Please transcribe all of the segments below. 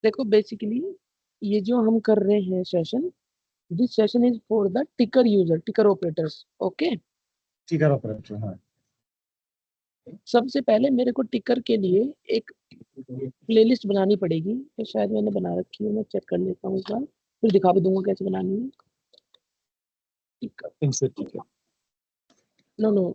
देखो बेसिकली ये जो हम कर रहे हैं session, this session is for the टिकर यूजर, टिकर ऑपरेटर्स। ओके, टिकर ऑपरेटर। हाँ, सबसे पहले मेरे को टिकर के लिए एक प्लेलिस्ट बनानी पड़ेगी, तो शायद मैंने बना रखी है, मैं चेक कर लेता हूँ एक बार, फिर दिखा भी दूंगा कैसे बनानी है। टिकर, इंसर्ट टिकर। नो नो,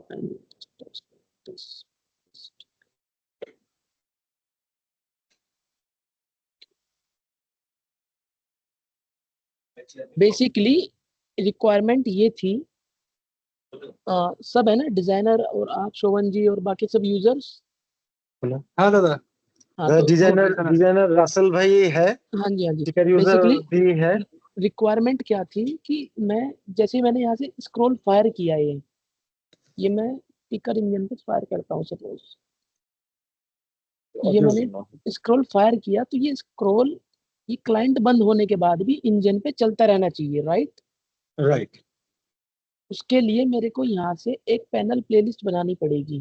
बेसिकली रिक्वायरमेंट ये थी, सब है ना डिजाइनर और आप शोभन जी और बाकी सब यूजर्स। हाँ दादा, हाँ तो डिजाइनर रासल भाई है, हाँ जी, हाँ जी। टिकर यूजर बेसिकली भी है। रिक्वायरमेंट क्या थी कि मैं जैसे ही मैंने यहाँ से स्क्रॉल फायर किया, ये मैं टिकर इंजन पे फायर करता हूँ सपोज, ये मैंने स्क्रॉल फायर किया, तो ये स्क्रॉल, ये क्लाइंट बंद होने के बाद भी इंजन पे चलता रहना चाहिए, राइट? राइट। उसके लिए मेरे को यहाँ से एक पैनल प्लेलिस्ट बनानी पड़ेगी।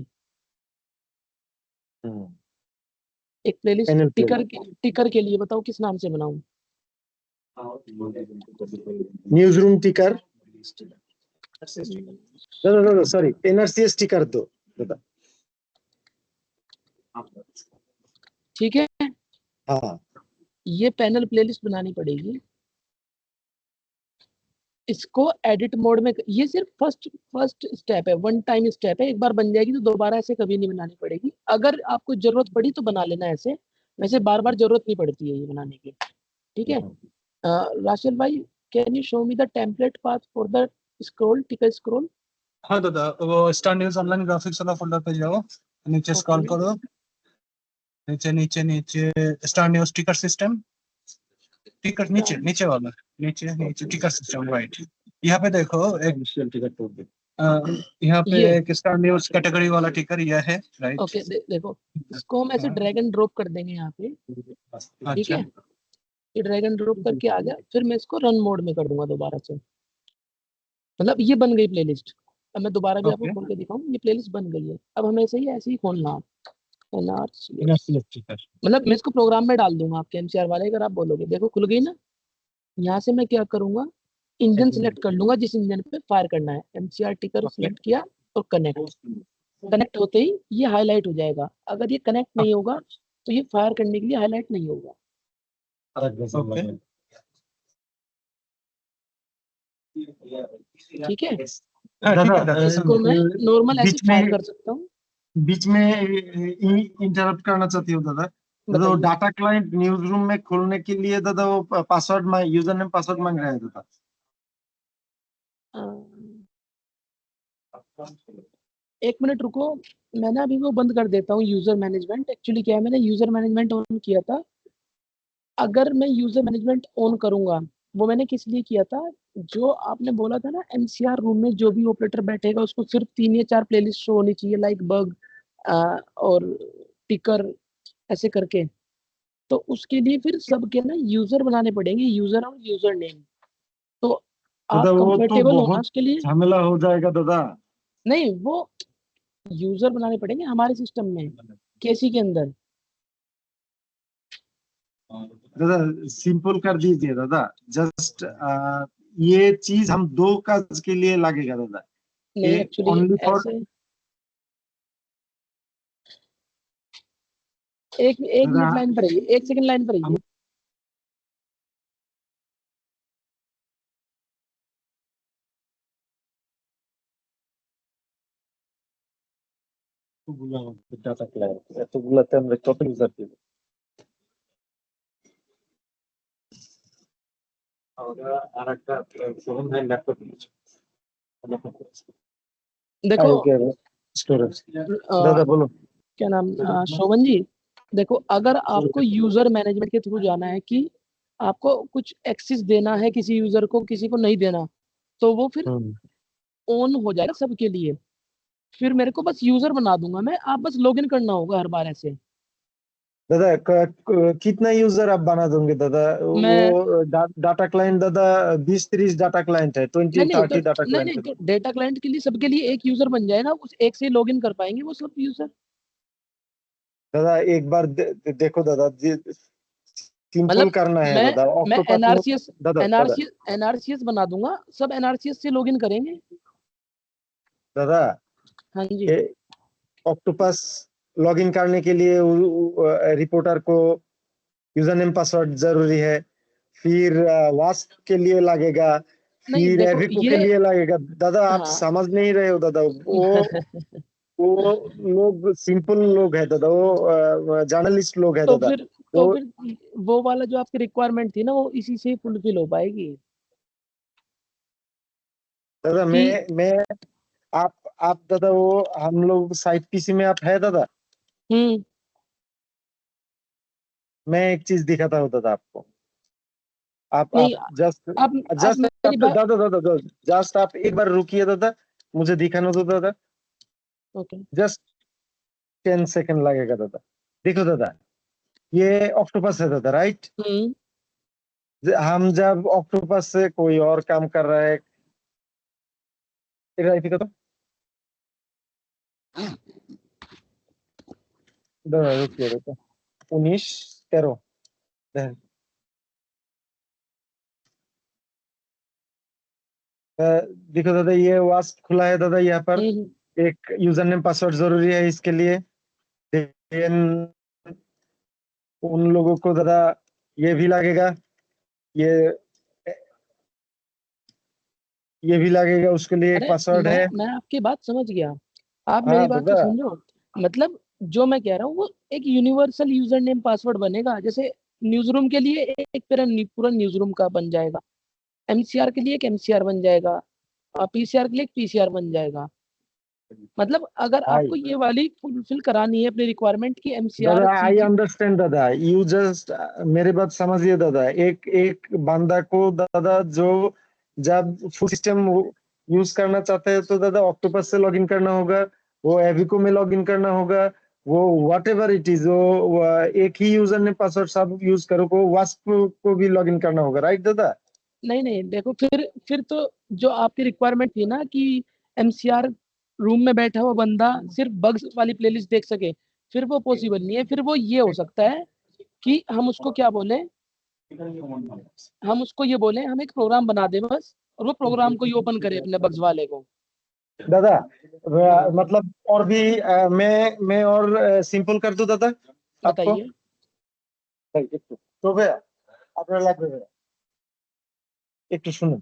एक प्लेलिस्ट पैनल टिकर के लिए बताओ किस नाम से बनाऊं? न्यूज रूम टिकर, सॉरी एनआरसीएस टिकर दो दादा। ठीक है, हाँ, ये पैनल प्लेलिस्ट बनानी पड़ेगी। इसको एडिट मोड में, ये सिर्फ फर्स्ट स्टेप है, वन टाइम स्टेप है, एक बार बन जाएगी तो दोबारा ऐसे कभी नहीं बनानी पड़ेगी। अगर आपको जरूरत पड़ी तो बना लेना ऐसे, वैसे बार बार जरूरत नहीं पड़ती है ये बनाने की। ठीक है, राशिद भाई, can you show me the template path for the scroll, टिकर स्क्रॉल? हाँ दादा, वो स्टार न्यूज ऑनलाइन ग्राफिक्स वाला फोल्डर पे जाओ, नीचे स्क्रॉल करो, नीचे नीचे नीचे स्टार न्यूज टिकर सिस्टम, टिकर नीचे नीचे वाला, नीचे नीचे टिकर सिस्टम, राइट। यहाँ पे देखो एक यहाँ पे एक स्टार न्यूज कैटेगरी वाला टिकर यह है, राइट। ओके, देखो इसको हम ऐसे ड्रैग एंड ड्रॉप कर देंगे यहाँ पे। ठीक है, ये ड्रैग एंड ड्रॉप करके आ गया, फिर मैं इसको रन मोड में कर दूंगा दोबारा से, मतलब ये बन गई प्लेलिस्ट। अब मैं दोबारा भी आपको खोल के दिखाऊं, ये प्लेलिस्ट बन गई है। अब हमें ऐसे ही खोलना, मतलब मैं इसको प्रोग्राम में डाल दूंगा आपके एमसीआर वाले, अगर आप बोलोगे। देखो खुल गई ना। यहाँ से मैं क्या करूंगा, इंजन सिलेक्ट कर लूंगा जिस इंजन पे फायर करना है, एमसीआर टिकर सिलेक्ट किया और कनेक्ट होते ही ये हाईलाइट हो जाएगा। अगर ये कनेक्ट नहीं होगा तो ये फायर करने के लिए हाईलाइट नहीं होगा। ठीक है, इसको मैं नॉर्मल ऐसे फायर कर सकता हूँ। बीच में इंटरप्ट करना चाहती हूँ दादा। दादा वो डाटा क्लाइंट न्यूज रूम में खोलने के लिए दादा वो पासवर्ड, यूजर नेम पासवर्ड मांग रहा है दादा। एक मिनट रुको, मैं ना अभी वो बंद कर देता हूँ यूजर मैनेजमेंट। एक्चुअली क्या है, मैंने यूजर मैनेजमेंट ऑन किया था। अगर मैं यूजर मैनेजमेंट ऑन करूंगा, वो मैंने किस लिए किया था, जो आपने बोला था ना, एमसीआर रूम में जो भी ऑपरेटर बैठेगा उसको सिर्फ 3 या 4 प्लेलिस्ट शो होनी चाहिए, लाइक बग और टिकर, ऐसे करके। तो उसके लिए फिर सबके ना यूजर बनाने पड़ेंगे, यूजर और यूजर नेम। तो आप कंफर्टेबल हो ना उसके लिए? झमेला हो जाएगा दादा। नहीं, वो यूजर बनाने पड़ेंगे हमारे सिस्टम में, केसी के अंदर। दादा सिंपल कर दीजिए दादा, जस्ट ये चीज हम 2 काज के लिए लगेगा दादा। नहीं, एक्चुअली ओनली फॉर ऐसे एक मिनट लाइन पर रहिए, 1 सेकंड लाइन पर रहिए। ডাটা ক্লায়েন্ট এতগুলাতে আমরা কত ইউজার দিব? আমরা আরেকটা 7 ভাই ল্যাপটপ নিয়েছি। देखो स्टोरेज दादा बोलो। क्या नाम, शोभन जी, देखो अगर आपको यूजर मैनेजमेंट के थ्रू जाना है कि आपको कुछ एक्सेस देना है किसी यूजर को, किसी को नहीं देना, तो वो फिर ऑन हो जाएगा सबके लिए। फिर मेरे को बस यूजर बना दूंगा मैं, आप बस लॉगिन करना होगा हर बार ऐसे। दादा कितना यूजर आप बना दोगे दादा? मैं वो डाटा क्लाइंट दादा 20-30 डाटा क्लाइंट है, 20-30 डाटा क्लाइंट है। तो डेटा क्लाइंट के लिए सबके लिए एक यूजर बन जाए ना, उस एक से लॉगिन कर पाएंगे वो सब यूजर। दादा एक बार देखो दादा, सिंपल मतलब करना है मैं दादा। मैं ऑक्टोपस एनआरसीएस दादा दादा एनआरसीएस एनआरसीएस बना दूंगा, सब एनआरसीएस से लॉगिन करेंगे। दादा हाँ जी। ये ऑक्टोपस लॉगिन करने के लिए रिपोर्टर को यूजर नेम पासवर्ड जरूरी है, फिर वास्प के लिए लगेगा, नहीं फिर देखो एविको के ये, लिए लगेगा। दादा आप हाँ समझ नहीं रहे हो दादा। वो लोग सिंपल लोग है दादा, वो जर्नलिस्ट लोग है तो दादा। फिर वो वो वाला जो आपकी रिक्वायरमेंट थी ना, वो इसी से फुलफिल हो पाएगी दादा कि मैं आप दादा वो हम लोग साइट पीसी में आप है दादा। हम्म। मैं एक चीज दिखाता हूँ दादा आपको। आप नहीं जस्ट आप जस्ट मेरी आप बात, दादा दादा दादा जस्ट आप एक बार रुकिए दादा, मुझे दिखाने दो दादा। ओके। जस्ट 10 सेकंड लगेगा दादा। देखो दादा ये ऑक्टोपस है दादा, राइट। हम्म। हम जब ऑक्टोपस से कोई और काम कर रहा है, दिखा तो दादा, रुकिए दादा। 19 13 देखो दादा ये वास्प खुला है दादा। यहाँ पर हम्म। एक यूजर नेम पासवर्ड जरूरी है इसके लिए। Then उन लोगों को दादा ये भी लगेगा, ये ये भी लगेगा, उसके लिए एक अरे पासवर्ड है। मैं आपकी बात समझ गया, आप मेरी हाँ बात तो दादा। समझो। मतलब जो मैं कह रहा हूँ वो एक यूनिवर्सल यूजर नेम पासवर्ड बनेगा, जैसे न्यूज रूम के लिए एक पूरा न्यूज रूम का बन जाएगा, एमसीआर के लिए एक एमसीआर बन जाएगा, पीसीआर के लिए एक पीसीआर बन जाएगा। मतलब अगर हाय आपको ये वाली फुलफिल करानी है अपनी रिक्वायरमेंट की एमसीआर दादा, आई सीजी। अंडरस्टैंड दादा। यू जस्ट मेरे बात समझिए दादा। एक एक बंदा को दादा जो जब फुल सिस्टम यूज करना चाहते हैं तो दादा ऑक्टोपस से लॉगिन करना होगा, वो एविको में लॉगिन करना होगा, वो व्हाट एवर इट इज, वो एक ही यूजर ने पासवर्ड सब यूज करो को वास्प को भी लॉगिन करना होगा, राइट दादा। नहीं नहीं देखो, फिर तो जो आपकी रिक्वायरमेंट थी ना कि एमसीआर रूम में बैठा हुआ बंदा सिर्फ बग्स वाली प्लेलिस्ट देख सके, फिर वो पॉसिबल नहीं है। फिर वो ये हो सकता है कि हम उसको क्या बोले, हम उसको ये बोले हम एक प्रोग्राम बना दें बस, और वो प्रोग्राम को ही ओपन करे अपने बग्स वाले को। दादा हाँ मतलब और भी मैं और सिंपल कर दूं दादा आपको। बताइए। তো ভাইয়া আপনার লাগবে ভাইয়া, একটু শুনুন।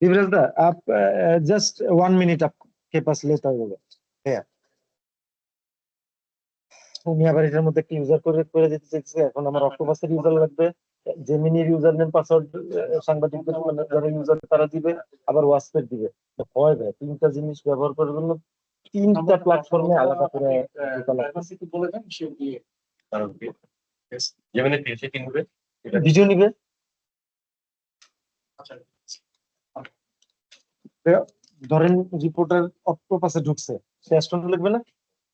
दिव्रज दा आप जस्ट 1 मिनट आपके पास लेता होगा भैया। উনি আবার এটার মধ্যে একটা ইউজার করে দিতে চাইছে। এখন আমার অক্টোপাসের ইউজার লাগবে, জেমিনির ইউজার নেম পাসওয়ার্ড সাংবাদিকদের মানে যারা ইউজার তারা দিবে, আবার ওয়াসপের দিবে। তো হয় ভাই তিনটা জিনিস ব্যবহার করার জন্য তিনটা প্ল্যাটফর্মে আলাদা করে ঢোকা লাগবে। ভিডিও নিবে ধরেন রিপোর্টার অক্টোপাসে ঢুকছে, সে অ্যাস্ট্রন লিখবে না,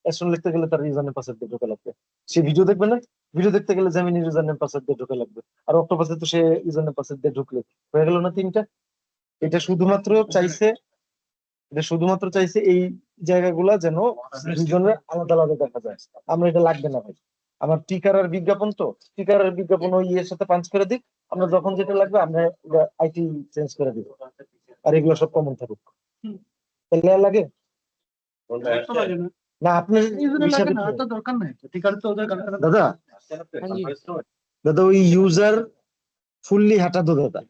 অ্যাস্ট্রন লিখতে গেলে তার ইউজার নেম পাসওয়ার্ড দিয়ে ঢোকা লাগবে। সে ভিডিও দেখবে না, ভিডিও দেখতে গেলে জেমিনির ইউজার নেম পাসওয়ার্ড দিয়ে ঢোকা লাগবে। আর অক্টোপাসে তো সে ইউজার নেম পাসওয়ার্ড দিয়ে ঢুকলে হয়ে গেল না তিনটা। এটা শুধুমাত্র চাইছে এটা শুধুমাত্র চাইছে এই জায়গাগুলা যেন দুজনের আলাদা আলাদা দেখা যায়। আমরা এটা লাগবে না ভাই, আমার টিকার আর বিজ্ঞাপন, তো টিকার আর বিজ্ঞাপন ওই ইয়ের সাথে পাঞ্চ করে দিক, আমরা যখন যেটা লাগবে আমরা আইটি চেঞ্জ করে দিব, আর এগুলো সব কমন থাকুক। তাহলে আর লাগে না আপনার হিসাবে দাদা। हाँ जी দাদা ওই ইউজার ফুললি हटा दो दादा।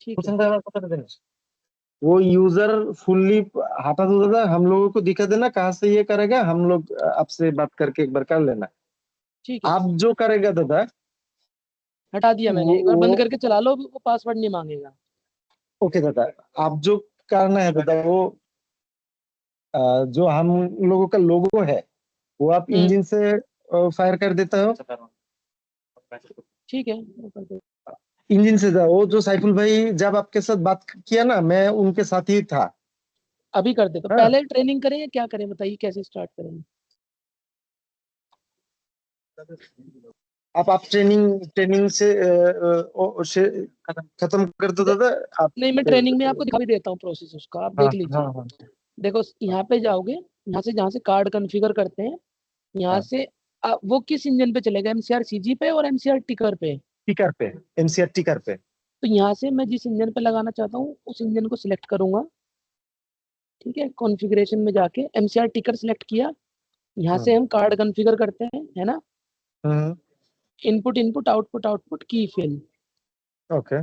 ठीक है। पसंद है आपको देना, वो यूजर फुल्ली हटा दो दादा, हम लोगों को दिखा देना कहाँ से ये करेगा, हम लोग आपसे बात करके एक बार कर लेना। ठीक है आप जो करेगा दादा हटा दिया मैंने, एक बार वो बंद करके चला लो, वो पासवर्ड नहीं मांगेगा। ओके दादा। आप जो करना है दादा वो जो हम लोगों का लोगो है वो आप हम्म। इंजन से फायर कर देता हो। ठीक है वो कर दो। इंजन से वो जो साइफुल भाई जब आपके साथ बात किया ना, मैं उनके साथ ही था। अभी कर दे, तो हाँ पहले ट्रेनिंग करें या क्या करें, बताइए कैसे स्टार्ट करेंगे। आप ट्रेनिंग ट्रेनिंग से खत्म कर दो दे- दादा। आप नहीं मैं ट्रेनिंग में आपको दिखा भी देता हूँ प्रोसेस उसका, आप हाँ देख लीजिए। हाँ हाँ देखो यहाँ पे जाओगे, यहाँ से जहाँ से कार्ड कॉन्फ़िगर करते हैं, यहाँ हाँ से वो किस इंजन पे चलेगा, एमसीआर सीजी पे और एमसीआर टिकर पे? टिकर पे, एमसीआर टिकर पे। तो यहाँ से मैं जिस इंजन पे लगाना चाहता हूँ उस इंजन को सिलेक्ट करूंगा। ठीक है, कॉन्फ़िगरेशन में जाके एमसीआर टिकर सिलेक्ट किया। यहाँ से हम कार्ड कॉन्फ़िगर करते हैं, है ना। इनपुट इनपुट आउटपुट आउटपुट की फिल। ओके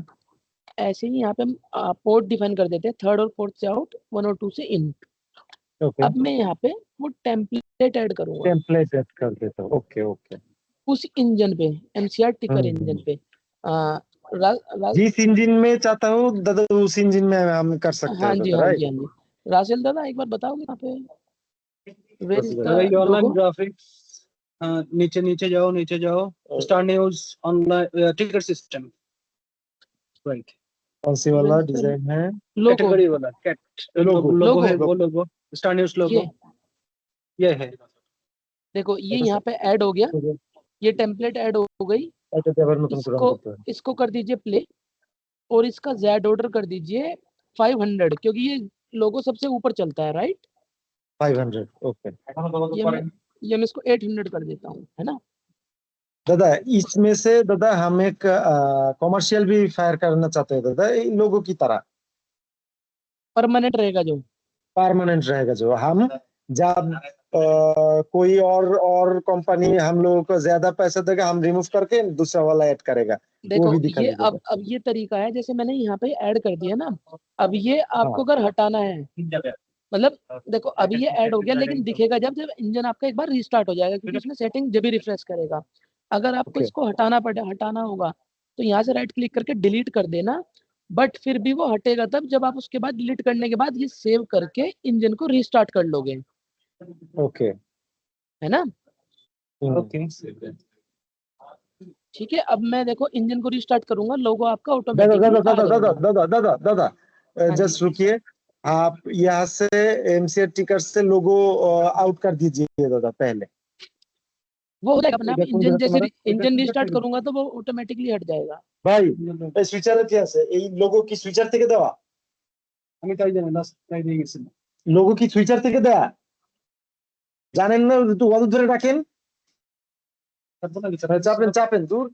ऐसे ही यहाँ पे हम पोर्ट डिफाइन कर देते हैं, 3rd और 4th से आउट, 1 और 2 से इन। ओके, अब मैं यहाँ पे वो टेम्पलेट ऐड करूंगा टेम्पलेट ऐड कर देता हूँ। ओके ओके, उस इंजन पे, एमसीआर टिकर इंजन पे। आ, रा, रा, जिस इंजन में चाहता हूँ दादा उस इंजन में हम कर सकते हाँ हैं जी दादा, हाँ राइट? जी हाँ जी। रासेल दादा एक बार बताओगे यहाँ पे वेयर इज दादा ये द ऑनलाइन लोगो? ग्राफिक्स, नीचे नीचे जाओ, नीचे जाओ, स्टार न्यूज ऑनलाइन टिकर सिस्टम, राइट। कौन सी वाला डिजाइन है? लोगो कैटेगरी वाला कैट लोगो लोगो है, लोगो वो लोगो स्टार न्यूज लोगो ये ये है। देखो, ये यहाँ पे ऐड हो गया, ये टेम्पलेट ऐड हो गई। এটা আবার নতুন করে রান इसको করতে হবে। इसको कर दीजिए प्ले और इसका जेड ऑर्डर कर दीजिए 500, क्योंकि ये लोगो सबसे ऊपर चलता है, राइट। 500 ओके। ये मैं इसको 800 कर देता हूँ, है ना। दादा इसमें से दादा हम एक कमर्शियल भी फायर करना चाहते हैं दादा, इन लोगों की तरह परमानेंट रहेगा जो। परमानेंट रहेगा जो हम जब कोई और कंपनी हम लोगों को ज्यादा पैसा देगा हम रिमूव करके दूसरा वाला ऐड करेगा, वो देखो भी दिखा ये दीजिएगा। अब ये तरीका है, जैसे मैंने यहाँ पे ऐड कर दिया ना। अब ये हाँ आपको अगर हटाना है, मतलब देखो अभी ये ऐड हो गया, लेकिन दिखेगा जब जब इंजन आपका एक बार रीस्टार्ट हो जाएगा, क्योंकि इसमें सेटिंग जब भी रिफ्रेश करेगा। अगर आपको ओके इसको हटाना होगा तो यहाँ से राइट क्लिक करके डिलीट कर देना। बट फिर भी वो हटेगा तब जब आप उसके बाद डिलीट करने के बाद ये सेव करके इंजन को रीस्टार्ट कर लोगे, ओके है ना। ओके। ठीक है, अब मैं देखो इंजन को रीस्टार्ट करूंगा, लोगो आपका दादा ऑटोमेटिकली दादा आ दादा दादा जाएगा। दादा दादा दादा हाँ जी, जस्ट रुकिए, आप यहाँ से एमसीआर टिकर से लोगो आउट कर दीजिए दादा पहले। वो हो जाएगा अपने आप। এটা কোন इंजन জায়গা जैसे তোমার? इंजन रीस्टार्ट करूंगा तो वो ऑटोमेटिकली हट जाएगा। ভাই এই সুইচারে কি আছে? এই লোগো কি সুইচার থেকে দেওয়া? আমি তাই জানি লাস্ট তাই দিয়ে গেছিলাম। লোগো কি সুইচার থেকে দেওয়া? জানেন না, একটু অদূর ধরে রাখেন। তারপর না কিছু চাপেন চাপেন দূর।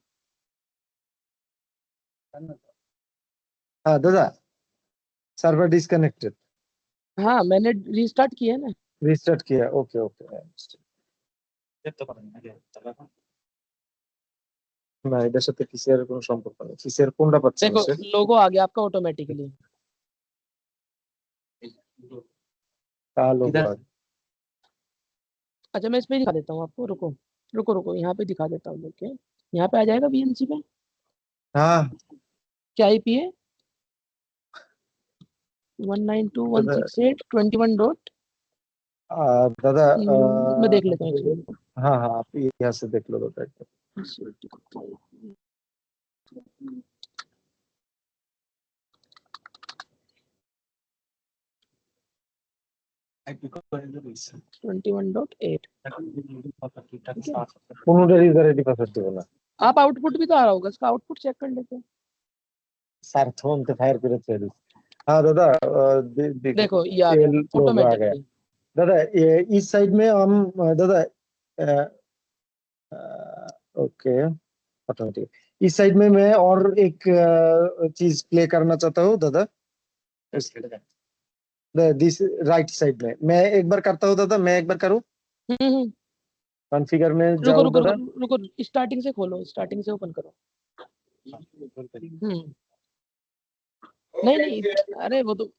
হ্যাঁ দাদা, সার্ভার ডিসকানেক্টেড। हाँ मैंने रीस्टार्ट किया है ना। রিস্টার্ট কিয়া, ওকে ওকে। দেখতে পারেন আগে তাহলে না এটার সাথে পিসিআর এর কোনো সম্পর্ক নেই। পিসিআর কোনটা পাচ্ছেন देखो সে? लोगो आ गया आपका ऑटोमेटिकली। কালো इधर বাগ। अच्छा मैं इस पे दिखा देता हूँ आपको, रुको रुको रुको, यहाँ पे दिखा देता हूँ। देखिए यहाँ पे आ जाएगा वीएनसी पे। হ্যাঁ क्या आईपी है? दादा 192.168.21 डॉट। दादा मैं देख लेता हूँ एक सेकंड। हाँ हाँ आप यहाँ से देख लो दादा एक আইপি করে দিয়েছে 21.8। এখন ঠিকঠাক ठीक है, সার্চ কোনোটার ইউজার পাসওয়ার্ড দেবো না। आप आउटपुट भी तो आ रहा होगा, इसका आउटपुट चेक कर लेते हैं। স্যার ফোন তো फायर করে चल। हाँ दादा देखो देखो ये आ ये गया लोगो आ गया ऑटोमेटिकली। दादा। ये इस साइड में हम दादा ओके ऑटोमेटिक इस साइड में मैं और एक चीज प्ले करना चाहता हूँ दादा। दिस राइट साइड में मैं एक बार करता हूँ दादा, मैं एक बार करूँ। हम्म, कॉन्फ़िगर में रुको जाओ रुको दादा। रुको रुको, स्टार्टिंग से खोलो, स्टार्टिंग से ओपन करो। नहीं नहीं, अरे वो तो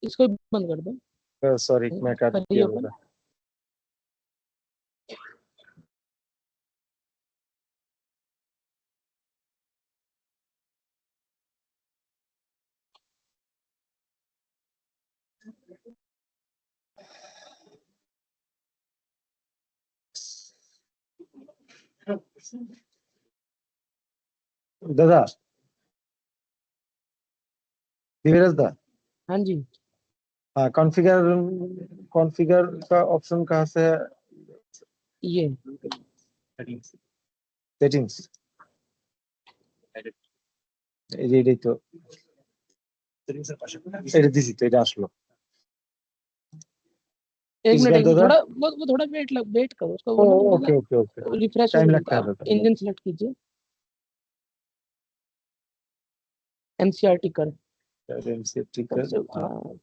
इसको बंद कर दो। सॉरी मैं कर करिए दिया ओपन। दादा। दादा धीरज दा, हाँ जी, हाँ कॉन्फ़िगर कॉन्फ़िगर का ऑप्शन कहाँ से है? ये সেটিংস এটাই তো, সেটিংসের পাশে এটা দিছি তো, এটা আসলো। एक इस मिनट बार एक मिनट, दादा थोड़ा वो थोड़ा वेट करो उसका, वो ना okay okay okay refresh time होने लगता है दादा इंजन सेलेक्ट कीजिए, एनसीईआरटी कर एमसीएफटी कर सबसे, हाँ,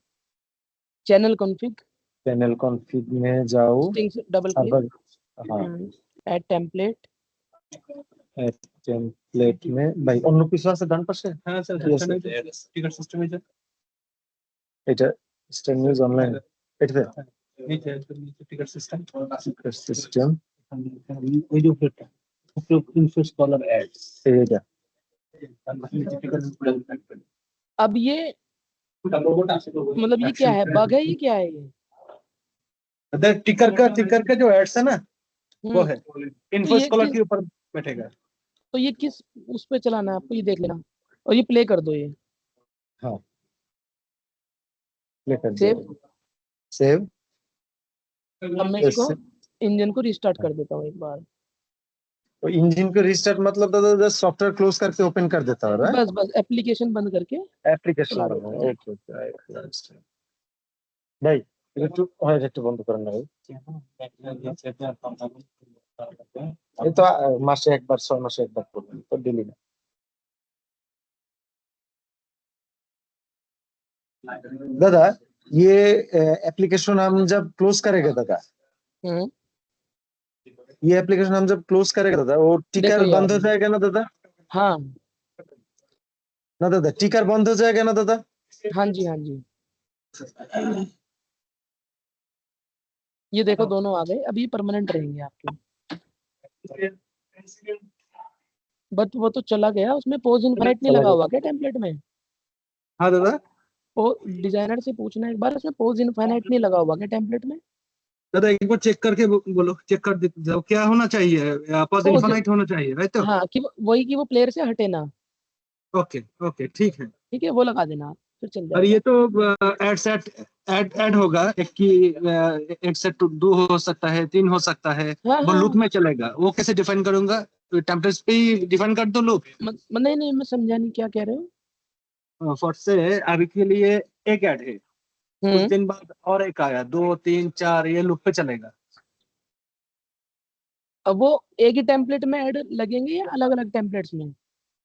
चैनल कॉन्फ़िग, चैनल कॉन्फ़िग में जाओ सेटिंग्स डबल सर्वर क्लिक, हाँ ऐड टेम्पलेट, টেমপ্লেট মে ভাই অন্য কিছু আছে ডান পাশে হ্যাঁ স্যার Yes, সেখানে টিকার সিস্টেমে যা এটা স্টার নিউজ অনলাইন এটাতে নিচে টিকার সিস্টেম সিস্টেম ওই যে উপরেরটা ইনফো স্কলার অ্যাড এটা अब ये मतलब ये क्या है, बग है, ये क्या है ये? टिकर का जो एड्स है ना वो हम्म, है तो इन्फो ये स्कॉलर किस के ऊपर बैठेगा तो ये किस उस पे चलाना है आपको, ये देख लेना, और ये प्ले कर दो, ये हाँ प्ले कर सेव। दिया सेव अब मैं इसको इंजन को रिस्टार्ट कर देता हूँ एक बार, तो इंजन को रिस्टार्ट मतलब दादा जस्ट सॉफ्टवेयर क्लोज करके ओपन कर देता है बस बस एप्लीकेशन बंद करके एप्लीकेशन चला बंद देता हूँ। ओके ओके भाई এটা একটু হয় একটু বন্ধ করেন না ভাই এই তো মাসে একবার 6 মাসে একবার করবেন তো ডেলি না दादा ये एप्लीकेशन हम जब क्लोज करेंगे दादा हम्म, ये एप्लीकेशन हम जब क्लोज करेंगे दादा वो देखो टिकर ये आ बंद हो गई, जाएगा ना दादा हाँ ना दादा टिकर बंद हो जाएगा ना दादा हाँ जी हाँ जी, ये देखो दोनों आ गए, अभी परमानेंट रहेंगे आपके, बट वो तो चला गया, उसमें पोज इनफाइनाइट नहीं चला लगा गया हुआ क्या टेम्पलेट में? हाँ दादा वो डिजाइनर से पूछना एक बार, उसमें पोज इनफाइनाइट नहीं लगा हुआ क्या टेम्पलेट में? दादा एक बार चेक करके बोलो चेक कर जाओ क्या होना चाहिए पॉज पोज, इन्फिनाइट होना चाहिए राइट तो हाँ, कि वही कि वो प्लेयर से हटे ना, ओके ओके ठीक है ठीक है, वो लगा देना, फिर चल और ये जाएगा। तो एड सेट ऐड होगा एक की एक सेट दो हो सकता है 3 हो सकता है हाँ वो लूप हाँ, में चलेगा वो कैसे डिफाइन करूंगा टेम्पलेट्स पे ही डिफाइन कर दो लूप नहीं नहीं, मैं समझा नहीं क्या कह रहे हो। फॉर से अभी के लिए एक ऐड है कुछ हम्म, दिन बाद और एक आया 2 3 4 ये लूप पे चलेगा अब वो एक ही टेम्पलेट में ऐड लगेंगे या अलग अलग टेम्पलेट्स में?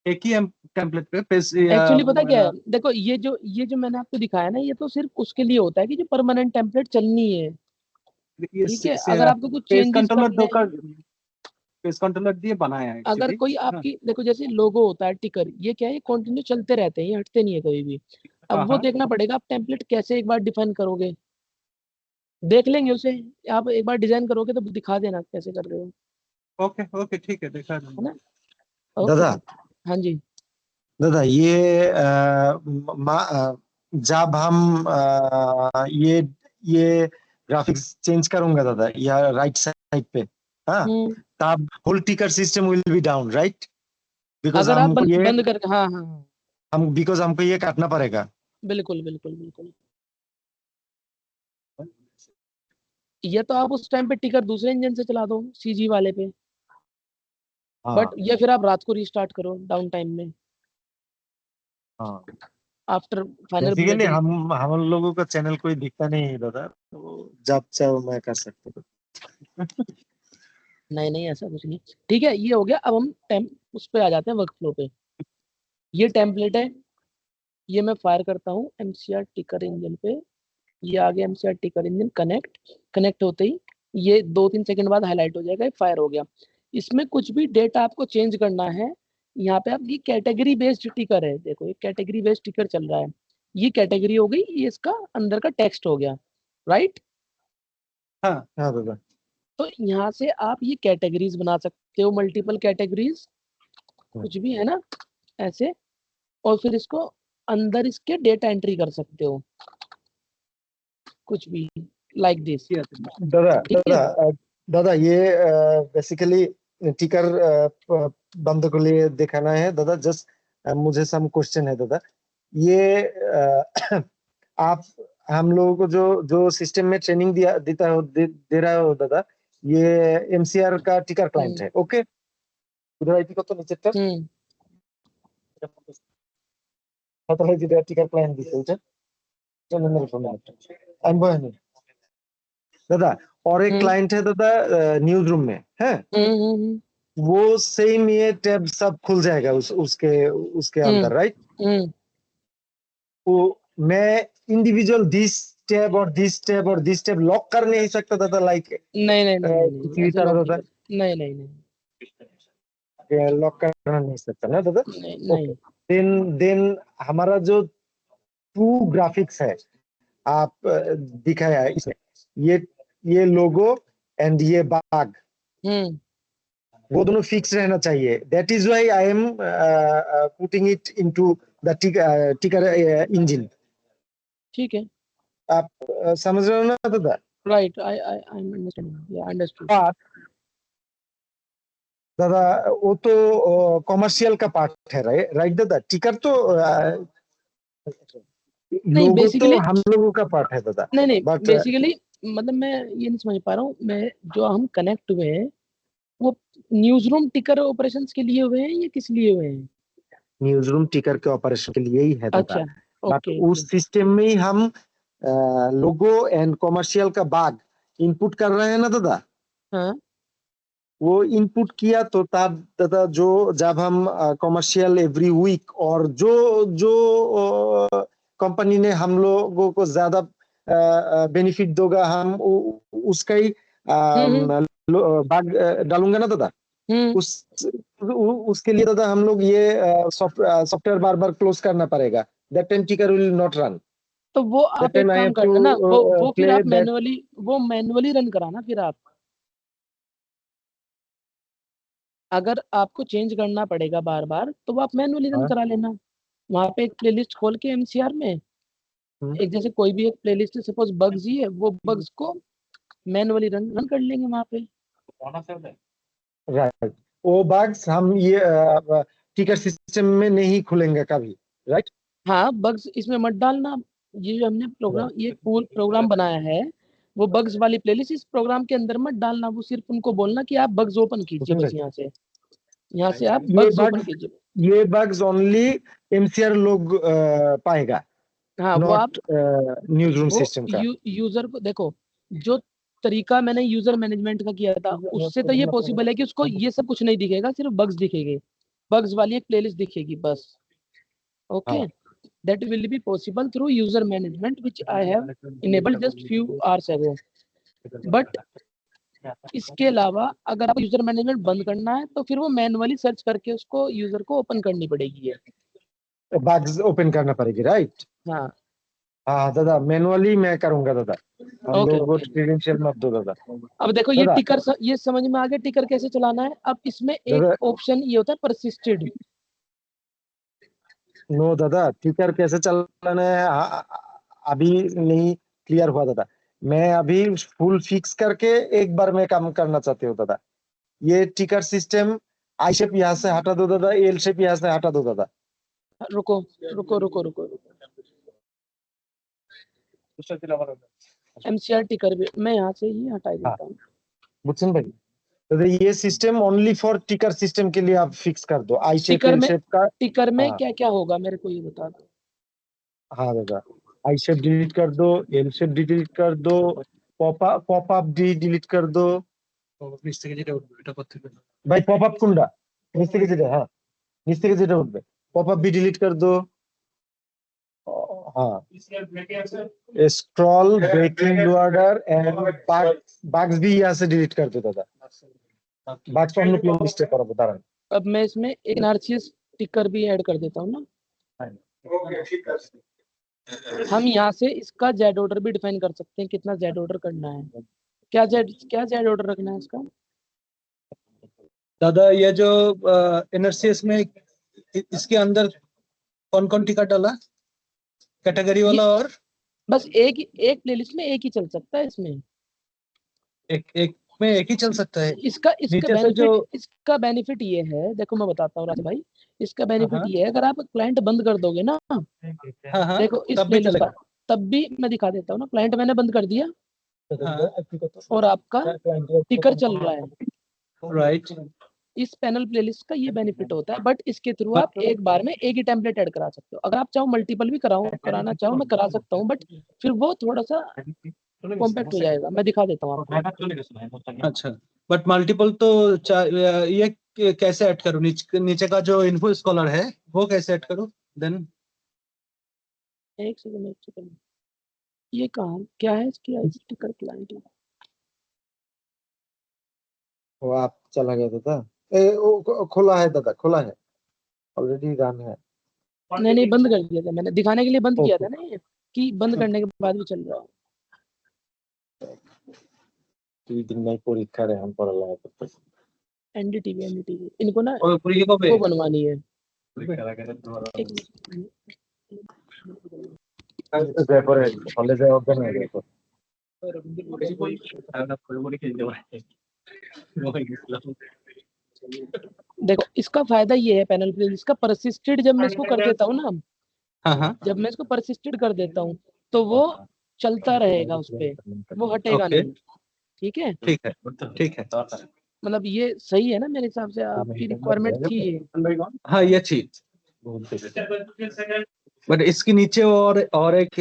एक ही टेम्पलेट पे एक्चुअली पता क्या है, देखो ये जो मैंने आपको दिखाया ना, ये तो सिर्फ उसके लिए होता है कि जो परमानेंट टेम्पलेट चलनी है, ठीक है, अगर आपको कुछ पेज चेंजेस कंट्रोलर करने दो का हैं, पेज कंट्रोलर दिए बनाया है अगर एक्चुअली कोई हाँ आपकी देखो जैसे लोगो होता है, टिकर, ये क्या है, ये कंटिन्यू चलते रहते हैं, ये हटते नहीं है कभी भी। हाँ अब वो हाँ देखना पड़ेगा आप टेम्पलेट कैसे एक बार डिफाइन करोगे, देख लेंगे उसे, आप एक बार डिजाइन करोगे तो दिखा देना कैसे कर रहे हो, ओके ओके ठीक है देखा है दूंगा ना? ओके दादा सर, हाँ जी, दादा ये जब हम ये ग्राफिक्स चेंज करूंगा दादा या राइट साइड पे हाँ हम्म, तब होल टिकर system will be down right because अगर आप हमको ये बंद करके, हाँ हाँ हाँ, हमको ये काटना पड़ेगा बिल्कुल बिल्कुल बिल्कुल, ये तो आप उस टाइम पे टिकर दूसरे इंजन से चला दो, सीजी वाले पे, बट हाँ ये फिर आप रात को रीस्टार्ट करो डाउन टाइम में, हाँ आफ्टर फाइनल बेसिकली ब्लडिंग। हम लोगों का चैनल कोई दिखता नहीं है दादा तो जब चाहो मैं कर सकता हूँ नहीं नहीं, ऐसा कुछ नहीं, ठीक है, ये हो गया। अब हम उस पे आ जाते हैं, वर्क फ्लो पे। ये टेम्पलेट है, ये मैं फायर करता हूँ एमसीआर टिकर इंजन पे, ये आ गया एमसीआर टिकर इंजन कनेक्ट, कनेक्ट होते ही ये 2-3 सेकंड बाद हाईलाइट हो जाएगा, फायर हो गया। इसमें कुछ भी डेटा आपको चेंज करना है, यहाँ पे आपकी कैटेगरी बेस्ड टिकर है, देखो ये कैटेगरी बेस्ड टिकर चल रहा है, ये कैटेगरी हो गई, ये इसका अंदर का टेक्स्ट हो गया, राइट? हाँ हाँ दादा तो यहाँ से आप ये कैटेगरीज बना सकते हो, मल्टीपल कैटेगरीज, कुछ भी है ना ऐसे, और फिर इसको अंदर इसके डेटा एंट्री कर सकते हो, कुछ भी लाइक दिस, किया दादा ठीक है। दादा ये बेसिकली टिकर बंद को लिए दिखाना है दादा जस्ट मुझे सम क्वेश्चन है दादा ये आप हम लोगों को जो जो सिस्टम में ट्रेनिंग दिया देता हो दे रहा हो दादा ये एमसीआर का टिकर क्लाइंट हम्म है ओके उधर आईपी কত নিচেরটা हम्म, তাহলে যেটা টিকার ক্লায়েন্ট দিছে ওটা চলো মেরে ফোন আমি বয়ানি दादा, और एक हम्म क्लाइंट है दादा न्यूज रूम में है, वो सेम ये टैब सब खुल जाएगा उसके उसके अंदर, राइट? हम्म वो मैं इंडिविजुअल दिस टैब और दिस टैब और दिस टैब लॉक कर नहीं सकता दादा, लाइक नहीं नहीं नहीं नहीं किसी नहीं, भी ऐसे तरह लॉक नहीं दादा कर, नहीं नहीं नहीं लॉक करना नहीं सकता ना दादा? नहीं ओके, नहीं। देन हमारा जो ट्रू ग्राफिक्स है आप दिखाया है इसमें, ये लोगो एंड ये बाग, हम्म वो दोनों फिक्स रहना चाहिए। That is why I am putting it into the टिकर इंजन। ठीक है, आप समझ रहे हो ना दादा? राइट, आई एम अंडरस्टैंडिंग, या अंडरस्टूड। बात दादा, वो तो कमर्शियल का पार्ट है, राइट दादा? टिकर तो नहीं लोगो तो बेसिकली, हम लोगों का पार्ट है दादा, नहीं नहीं बट बेसिकली, मतलब मैं ये नहीं समझ पा रहा हूँ मैं, जो हम कनेक्ट हुए हैं वो न्यूज रूम टिकर ऑपरेशंस के लिए हुए हैं या किस लिए हुए हैं? न्यूज रूम टिकर के ऑपरेशन के लिए ही है दादा। अच्छा, बट ओके उस सिस्टम में ही हम लोगो एंड कमर्शियल का भाग इनपुट कर रहे हैं ना दादा। हाँ वो इनपुट किया तो तब दादा, जो जब हम कमर्शियल एवरी वीक, और जो जो कंपनी ने हम लोगों को ज्यादा बेनिफिट दोगा, हम उसका ही हम्म भाग डालूंगा ना दादा। हम्म उस उसके लिए दादा हम लोग ये सॉफ्टवेयर बार बार क्लोज करना पड़ेगा। दैट टाइम टिकर विल नॉट रन। तो वो दैट आप एक टाइम आई काम हैव करना ना, टू वो फिर प्ले आप दैट। मैनुअली, वो मैनुअली रन कराना फिर आप, अगर आपको चेंज करना पड़ेगा बार बार तो वो आप मैनुअली रन करा लेना। वहां पे एक प्लेलिस्ट खोल के एमसीआर में, एक जैसे कोई भी एक प्लेलिस्ट, सपोज बग्स ही है, वो बग्स को मैनुअली रन कर लेंगे वहां पे। राइट, वो बग्स हम ये टिकर सिस्टम में नहीं खुलेंगे कभी, राइट? हाँ, बग्स इसमें मत डालना। ये जो हमने प्रोग्राम, ये पूल प्रोग्राम बनाया है, वो बग्स वाली प्लेलिस्ट इस प्रोग्राम के अंदर मत डालना। वो सिर्फ उनको बोलना कि आप बग्स ओपन कीजिए, बस यहाँ से आप ये बग्स ओपन बग्स कीजिए। ये बग्स ओनली एमसीआर लोग पाएगा, हाँ वो आप, नॉट न्यूज रूम वो सिस्टम का। यूजर को देखो, जो तरीका मैंने यूजर मैनेजमेंट का किया था उससे तो ये पॉसिबल है कि उसको ये सब कुछ नहीं दिखेगा, सिर्फ बग्स दिखेंगे, बग्स वाली एक प्लेलिस्ट दिखेगी बस। ओके, हाँ that will be possible through user management which I have enabled just few hours ago. But इसके अलावा अगर आप यूजर मैनेजमेंट बंद करना है तो फिर वो मैनुअली सर्च करके उसको यूजर को ओपन करनी पड़ेगी है। बग्स ओपन करना पड़ेगी, राइट? हाँ, हाँ दादा, मैनुअली मैं करूंगा दादा, हम ओके लोग को ओके। क्रेडेंशियल मत दो दादा। अब देखो ये दादा टिकर ये समझ में आ गया टिकर कैसे चलाना है। अब इसमें एक दादा, ऑप्शन ये होता है परसिस्टेड। नो दादा, टिकर कैसे चलाना है अभी नहीं क्लियर हुआ दादा। मैं अभी फुल फिक्स करके एक बार में काम करना चाहती हूँ दादा। ये टिकर सिस्टम आई शेप यहाँ से हटा दो दादा, एल शेप यहाँ से हटा दो दादा। रुको रुको रुको रुको, एमसीआर टिकर भी मैं यहाँ से ही हटा हाँ देता हूँ। बुझছেন भाई? दादा ये सिस्टम ओनली फॉर टिकर सिस्टम के लिए आप फिक्स कर दो, आई शेप टिकर एल में, शेप का। टिकर में हाँ क्या क्या होगा मेरे को ये बता दो। हाँ दादा, आई शेप डिलीट कर दो, एल शेप डिलीट कर दो, पॉप अप डिलीट कर दो। নিচ থেকে যেটা উঠবে এটা করতে হবে। भाई पॉप अप कुंडा নিচ থেকে যেটা, हाँ নিচ থেকে যেটা उठবে पॉप अप भी डिलीट कर दो। हाँ, स्क्रॉल, ब्रेकिंग लोअर एंड बाग्स भी यहाँ से डिलीट कर दो दादा। बाग्स को हम लोग लिस्ट कराबो दाঁড়ান। अब मैं इसमें एक नार्सियस टिकर भी ऐड कर देता हूँ ना। हम यहाँ से इसका जेड ऑर्डर भी डिफाइन कर सकते हैं, कितना जेड ऑर्डर करना है, क्या जेड ऑर्डर रखना है इसका। दादा ये जो एनआरसीएस में इसके अंदर कौन कौन टिकट डाला, कैटेगरी ये वाला, और बस एक प्लेलिस्ट में एक ही चल सकता है इसमें। एक एक में एक ही चल सकता है। इसका नीचे से जो इसका बेनिफिट ये है, देखो मैं बताता हूँ राजा भाई, इसका बेनिफिट हाँ ये है, अगर आप क्लाइंट बंद कर दोगे ना, हाँ हाँ देखो इस तब भी प्लेलिस्ट का, चलेगा। तब भी मैं दिखा देता हूँ ना, क्लाइंट मैंने बंद कर दिया हाँ और आपका टिकर चल रहा है। राइट, इस पैनल प्लेलिस्ट का ये बेनिफिट होता है, बट इसके थ्रू आप बट एक बार में एक ही टेम्पलेट ऐड करा सकते हो। अगर आप चाहो मल्टीपल भी कराना चाहो मैं करा सकता हूँ, बट फिर वो थोड़ा सा कॉम्पैक्ट हो जाएगा, मैं दिखा देता हूँ आपको। अच्छा, बट मल्टीपल तो ये कैसे ऐड करूँ? नीचे का जो इन्फो स्कॉलर है वो कैसे ऐड करूँ देन? एक सेकंड, ये कहाँ क्या है इसकी स्टिकर क्लाइंट? वो आप चला गया था खोला है दादा, खोला है, ऑलरेडी रन है। नहीं बंद कर दिया था मैंने, दिखाने के लिए बंद किया ओके। था ना ये, कि बंद करने के बाद भी चल रहा है। 2 दिन में परीक्षा रहे हम पढ़ रहा है। एनडीटीवी इनको ना और पूरी को वो बनवानी है। एक जयपुर है, कॉलेज है उधर में जयपुर। देखो इसका फायदा ये है पैनल प्लेन, इसका परसिस्टेड जब मैं इसको कर देता हूँ ना, हाँ हाँ, जब मैं इसको परसिस्टेड कर देता हूँ तो वो चलता रहेगा उस पे, वो हटेगा ओके, नहीं। ठीक है, ठीक है, ठीक है। मतलब ये सही है ना मेरे हिसाब से, आपकी रिक्वायरमेंट थी ये। हाँ ये चीज, बट इसके नीचे और एक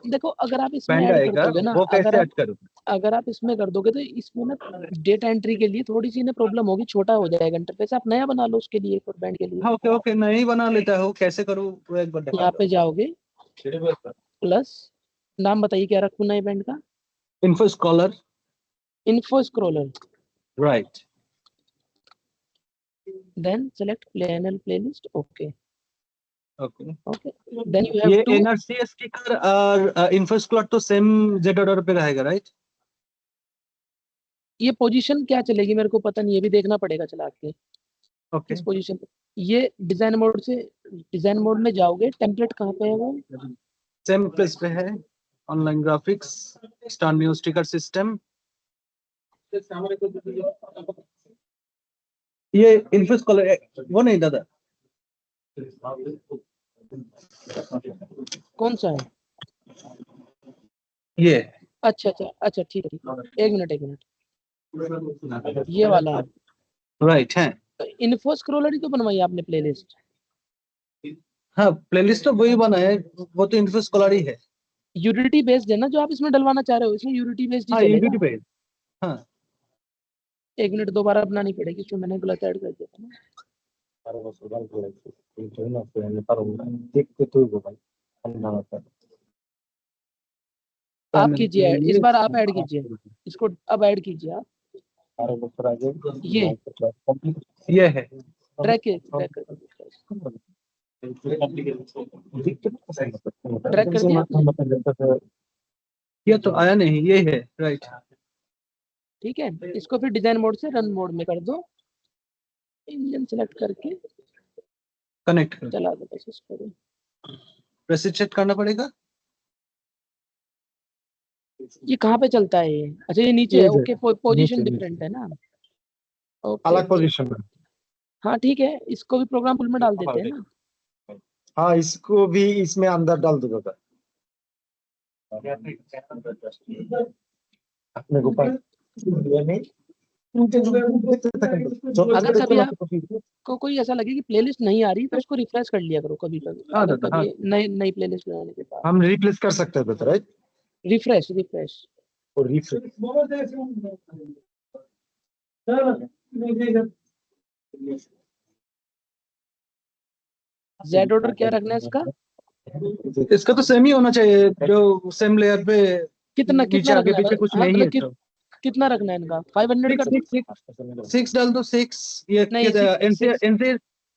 देखो अगर आप इसमें बैंड ऐड कर आएगा, दोगे ना, वो कैसे ऐड करूँ? अगर आप इसमें कर दोगे तो इसमें ना डेटा एंट्री के लिए थोड़ी सी ना प्रॉब्लम होगी, छोटा हो जाएगा इंटरफेस, आप नया बना लो उसके लिए, एक बैंड के लिए। हाँ ओके ओके, नहीं बना लेता हूँ, कैसे करूँ वो एक बार दिखा यहाँ दो। पे जाओगे, प्लस नाम बताइए क्या रखूँ नए बैंड का? Info scholar, info scroller, right. Then select panel playlist, okay okay, okay, then you have ये टू। एनआरसी स्टिकर और इन्फो स्कॉलर तो सेम जेड ऑर्डर पे रहेगा, राइट? ये पोजीशन क्या चलेगी मेरे को पता नहीं, ये भी देखना पड़ेगा चला के ओके, किस पोजीशन पे। ये डिजाइन मोड से, डिजाइन मोड में जाओगे, टेम्पलेट कहाँ पे है वो? सेम प्लेस पे है, online graphics, star new sticker system. ये इन्फो स्कॉलर वो नहीं दादा, कौन सा है? ये अच्छा ठीक है ठीक है, एक मिनट, ये वाला है। राइट है। तो इन्फो स्क्रोलर ही तो बनवाई आपने प्लेलिस्ट? हाँ प्लेलिस्ट तो वही बना है, वो तो इन्फो स्कॉलर ही है। यूनिटी बेस्ड है ना जो आप इसमें डलवाना चाह रहे हो, इसमें यूनिटी बेस्ड ही हाँ चलेगा। यूनिटी पे, हाँ। एक मिनट दोबारा बनानी पड़ेगी, इसमें मैंने गलत ऐड कर दिया था ना। आप कीजिए, इस बार आप ऐड कीजिए इसको, अब ऐड कीजिए आप ये है, ट्रैक ट्रैक कर दिया आपने? ये तो आया नहीं, ये है राइट। ठीक है, इसको फिर डिजाइन मोड से रन मोड में कर दो, इंजन सेलेक्ट करके कनेक्ट कर, चला दो बस इसको। प्रेसिडेंट करना पड़ेगा। ये कहाँ पे चलता है ये? अच्छा ये नीचे है, ओके, पोजीशन डिफरेंट है ना, ओके अलग पोजीशन में। हाँ ठीक है, इसको भी प्रोग्राम पुल में डाल देते हैं ना। हाँ इसको भी इसमें अंदर डाल दो दादा, अपने को अगर कभी आपको कोई ऐसा लगे कि प्लेलिस्ट नहीं आ रही तो उसको रिफ्रेश कर लिया करो कभी कभी, हाँ अगर दादा, हाँ। कभी नई प्लेलिस्ट बनाने के बाद हम रिप्लेस कर सकते हैं दादा, राइट? रिफ्रेश और रिफ्रेश जेड ऑर्डर क्या रखना है इसका? इसका तो सेम ही होना चाहिए, जो सेम लेयर पे कितना नीचे आगे रखना पीछे है? कुछ हाँ नहीं है मतलब तो। कितना रखना है इनका? 500 कर दो? 6 डाल दो, 6 ये नहीं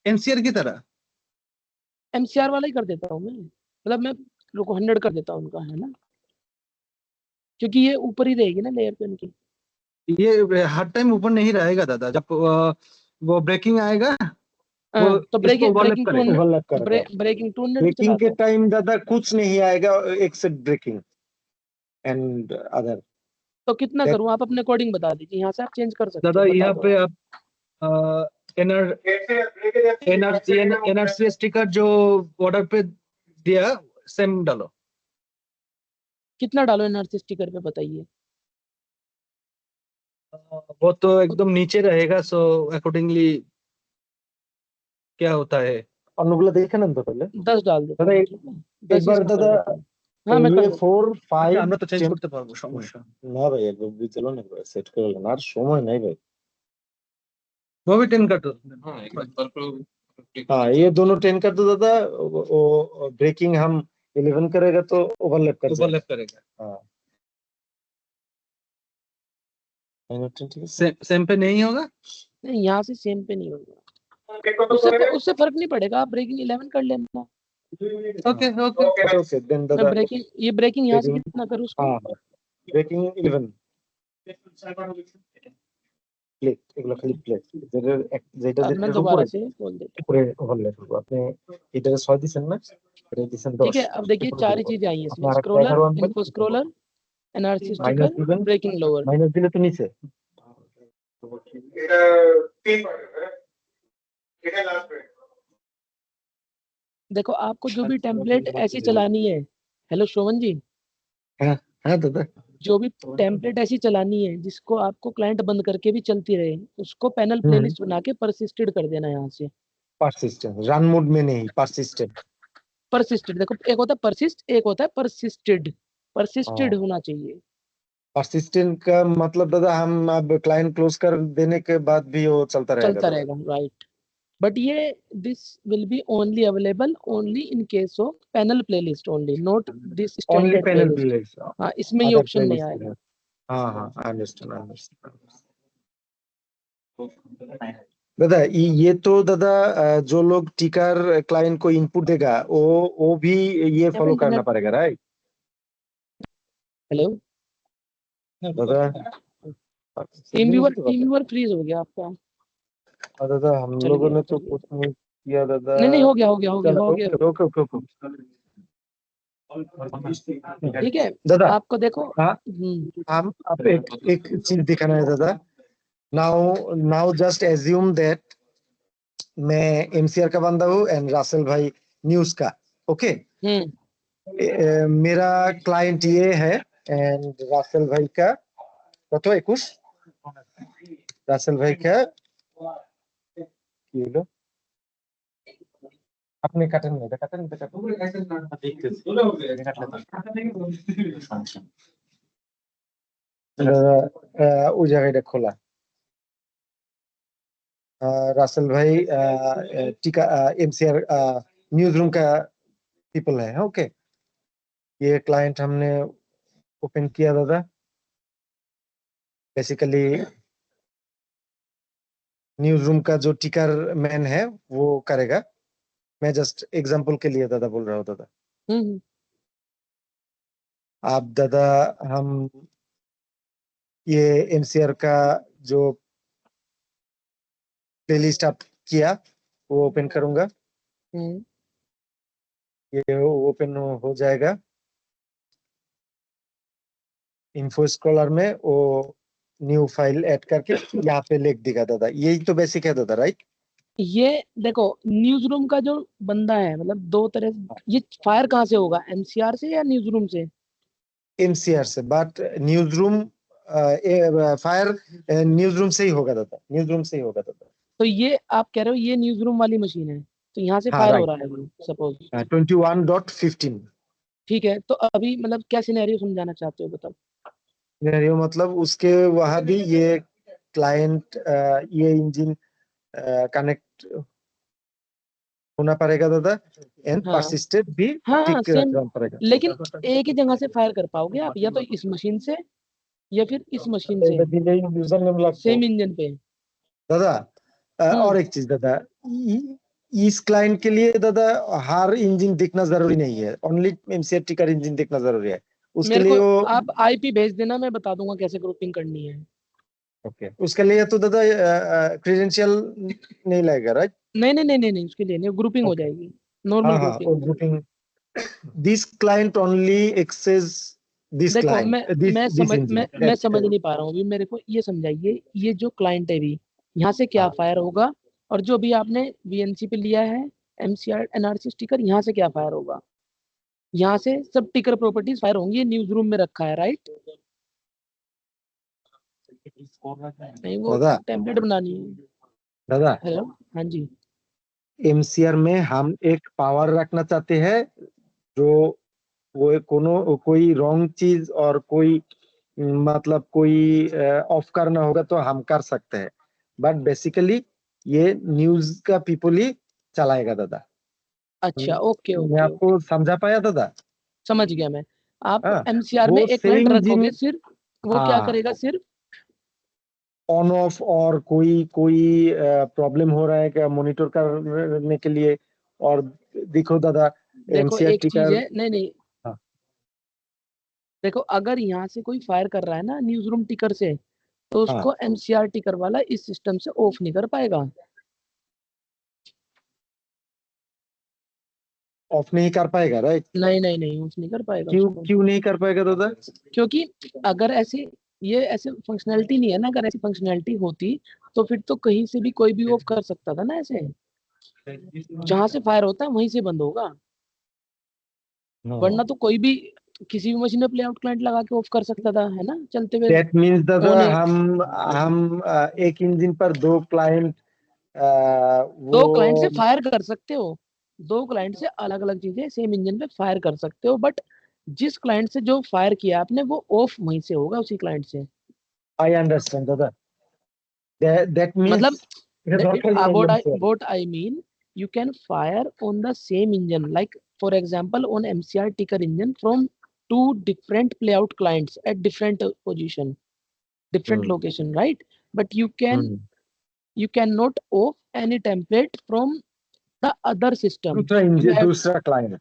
एनसीआर की तरह। एमसीआर वाला ही कर देता हूँ मैं, मतलब मैं रुको 100 कर देता हूँ उनका, है ना, क्योंकि ये ऊपर ही रहेगी ना लेयर पे उनकी। ये हर टाइम ऊपर नहीं रहेगा दादा, जब वो ब्रेकिंग आएगा वो तो इसको ब्रेकिंग ओवरलैप करेगा। ओवरलैप करेगा। ब्रेकिंग 200 पे चला ब्रेकिंग के दो। टाइम दादा कुछ नहीं आएगा एक्सेप्ट ब्रेकिंग एंड अदर। तो कितना करूँ आप अपने अकॉर्डिंग बता दीजिए, यहाँ से आप चेंज कर सकते दादा हो, बता यहाँ दो पे आप। आप एनआरसी स्टिकर जो ऑर्डर पे दिया सेम डालो। कितना डालो एनआरसी स्टिकर पे बताइए? वो तो एकदम नीचे रहेगा, सो अकॉर्डिंगली क्या होता है। अनुगुला देखे ना तो पहले 10 डाल देता दादा हूँ, एक, ठीक है, एक 10 बार इसका कर दादा देता हूँ। हाँ मैं कर ये दूँ। 4 5 আমরা তো চেঞ্জ 10 করতে পারবো, সমস্যা না ভাই একবার চলো না সেট করে নেন আর সময় নাই ভাই। वो भी 10 कर दो। हाँ ये दोनों 10 कर दो दादा। वो ब्रेकिंग हम 11 करेगा तो ओवरलैप कर जाएगा। ओवरलैप करेगा। हाँ 9 और 10 ठीक है। सेम पे नहीं होगा। नहीं यहाँ से सेम पे नहीं होगा, उससे फर्क नहीं पड़ेगा, आप ब्रेकिंग 11 कर लेना। ओके ओके ओके देन मैं दादा ब्रेकिंग, ये ब्रेकिंग यहाँ से Breaking- कितना करूँ उसको? हाँ ব্রেকিং 11 প্লেট এগুলো খালি প্লেট যেটা अब मैं যেটার दोबारा উপরে से बोल देता हूँ। উপরে ওভারল্যাপ করবো আপনি এটা 6 দিবেন না এটা দিবেন 10 ठीक है, अब देखिए উপরে 4 ही দিবেন। चीजें आई हैं আপনি इसमें, আরেকটা स्क्रॉलर, 11 আনবেন इन्फो स्क्रॉलर, एनआरसी মাইনাस स्टिकर, দিবেন ब्रेकिंग लोअर। মাইনাস দিলে তো নিচে देखो आपको जो भी टेम्पलेट ऐसी चलानी है, हेलो शोभन जी, हाँ हाँ दादा जो भी टेम्पलेट ऐसी चलानी है जिसको आपको क्लाइंट बंद करके भी चलती रहे, उसको पैनल प्लेलिस्ट बना के परसिस्टेड कर देना यहाँ से। परसिस्टेंट रन मोड में नहीं परसिस्टेंट परसिस्टेड, देखो एक होता है परसिस्ट, एक होता है परसिस्टेड, परसिस्टेड होना चाहिए। परसिस्टेंट का मतलब दादा हम अब क्लाइंट क्लोज कर देने के बाद भी वो चलता रहेगा चलता दादा। रहेगा, राइट। बट ये this will be only available only in case of panel playlist only, not this only standard panel playlist. Playlist हाँ इसमें ये अदर ऑप्शन नहीं आएगा। प्लेलिस्ट हाँ हाँ अंडरस्टैंड अंडरस्टैंड दादा ये तो दादा जो लोग टिकर क्लाइंट को इनपुट देगा वो भी ये पे फॉलो करना इंटरनेट, पड़ेगा राइट हेलो दादा टीम व्यूअर फ्रीज हो गया आपका। दादा हम चल लोगों गया, ने चल तो गया। कुछ नहीं किया दादा नहीं नहीं, हो गया हो गया हो गया चलो हो गया। ओके ओके ओके ठीक है, दादा आपको देखो। हाँ हम आप एक चीज दिखाना है दादा नाउ जस्ट एज्यूम दैट मैं एमसीआर का बंदा हूँ एंड रासेल भाई न्यूज का ओके मेरा क्लाइंट ये है एंड रासेल भाई का কত 21 রাসেল ভাই का কি হলো আপনি কাটেন না এটা কাটেন এটা কাটেন ওই জায়গাটা খোলা रासेल भाई टीका एमसीआर न्यूज रूम का पीपल है ओके ये क्लाइंट हमने ओपन किया दादा बेसिकली न्यूज रूम का जो टिकर मैन है वो करेगा मैं जस्ट एग्जांपल के लिए दादा बोल रहा हूँ दादा आप दादा हम ये एमसीआर का जो प्लेलिस्ट आप किया वो ओपन करूंगा ये ओपन हो जाएगा इन्फो स्क्रॉलर में वो न्यू फाइल ऐड करके यहाँ पे लिख देगा दादा यही तो बेसिक है दादा राइट ये देखो न्यूज रूम का जो बंदा है, मतलब दो तरह, ये फायर कहाँ से होगा, एमसीआर से या न्यूज रूम से? एमसीआर से but news room fire news room से ही होगा दादा न्यूज रूम से ही होगा दादा तो ये आप कह रहे हो ये न्यूज रूम वाली मशीन है, तो यहाँ से हाँ, फायर हो right. रहा है सपोज 21.15 ठीक है, तो अभी मतलब क्या सिनेरियो समझाना चाहते हो बताओ। सिनेरियो मतलब उसके वहां भी ये क्लाइंट ये इंजन कनेक्ट होना पड़ेगा दादा एंड हाँ परसिस्टेंट भी हाँ ठीक सेम, रखना पड़ेगा लेकिन एक ही जगह से फायर कर पाओगे आप, या तो इस मशीन से या फिर इस मशीन से, यूजर नेम लगता सेम इंजन पे। दादा और एक चीज दादा इस क्लाइंट के लिए दादा हर इंजन देखना जरूरी नहीं है ओनली एमसीआर टिकर इंजन देखना जरूरी है उसके मेरे लिए को वो आप आईपी भेज देना, मैं बता दूंगा कैसे ग्रुपिंग करनी है। ओके उसके लिए तो दादा क्रेडेंशियल नहीं लगेगा राइट नहीं नहीं नहीं नहीं नहीं, उसके लिए नहीं, ग्रुपिंग हो जाएगी, नॉर्मल हाँ हाँ और grouping. Grouping this client only access this देखो क्लाइंट दिस इंजन मैं समझ नहीं पा रहा हूँ अभी, मेरे को ये समझाइए, ये जो क्लाइंट है अभी यहाँ से क्या फायर होगा, और जो भी आपने वीएनसी पे लिया है एमसीआर एनआरसी स्टिकर, यहाँ से क्या फायर होगा, यहाँ से सब टिकर प्रॉपर्टीज फायर होंगी, ये न्यूज रूम में रखा है राइट। नहीं वो दादा टेम्पलेट बनानी है। दादा हेलो हाँ जी, एमसीआर में हम एक पावर रखना चाहते हैं जो वो कोई रॉन्ग चीज और कोई मतलब कोई ऑफ करना होगा तो हम कर सकते हैं, बट बेसिकली ये न्यूज का पीपल ही चलाएगा दादा। अच्छा, ओके मैं ओके ओके, आपको समझा पाया दादा? समझ गया मैं। आप हाँ, एमसीआर में वो एक क्लाइंट सेम जिन, रखोगे सिर्फ, वो क्या हाँ, करेगा सिर्फ? ऑन ऑफ, और कोई कोई प्रॉब्लम हो रहा है क्या मॉनिटर करने के लिए। और देखो दादा, देखो एक एमसीआरटी का, चीज है, नहीं नहीं, हाँ, देखो अगर यहाँ से कोई फायर कर रहा है ना न्यूज रूम टिकर से, तो हाँ, उसको एमसीआर टिकर वाला इस सिस्टम से ऑफ नहीं कर पाएगा। ऑफ नहीं कर पाएगा, राइट? नहीं नहीं नहीं, ऑफ नहीं कर पाएगा क्यों उसको, क्यों नहीं कर पाएगा दादा? क्योंकि अगर ऐसे, ये ऐसे फंक्शनैलिटी नहीं है ना, अगर ऐसी फंक्शनैलिटी होती तो फिर तो कहीं से भी कोई भी ऑफ कर सकता था ना ऐसे, जहां से फायर होता है वहीं से बंद होगा, वरना तो कोई भी किसी भी मशीन में प्ले आउट क्लाइंट लगा के ऑफ कर सकता था, है ना, चलते हुए दैट मीन्स दादा, ऑन है। हम एक इंजन पर दो क्लाइंट, दो क्लाइंट से वो, फायर कर सकते हो, दो क्लाइंट से अलग अलग चीजें सेम इंजन पे फायर कर सकते हो, बट जिस क्लाइंट से जो फायर किया आपने वो ऑफ वहीं से होगा, उसी क्लाइंट से। आई अंडरस्टैंड दादा, दैट मीन्स मतलब এটা দরকারই নাই MCR. what I mean, you can fire on the same engine, like for example on MCR ticker engine from two different playout clients at different position, different hmm, location, right? But hmm, you cannot off any template from the other system. दूसरा You engine, have, दूसरा client,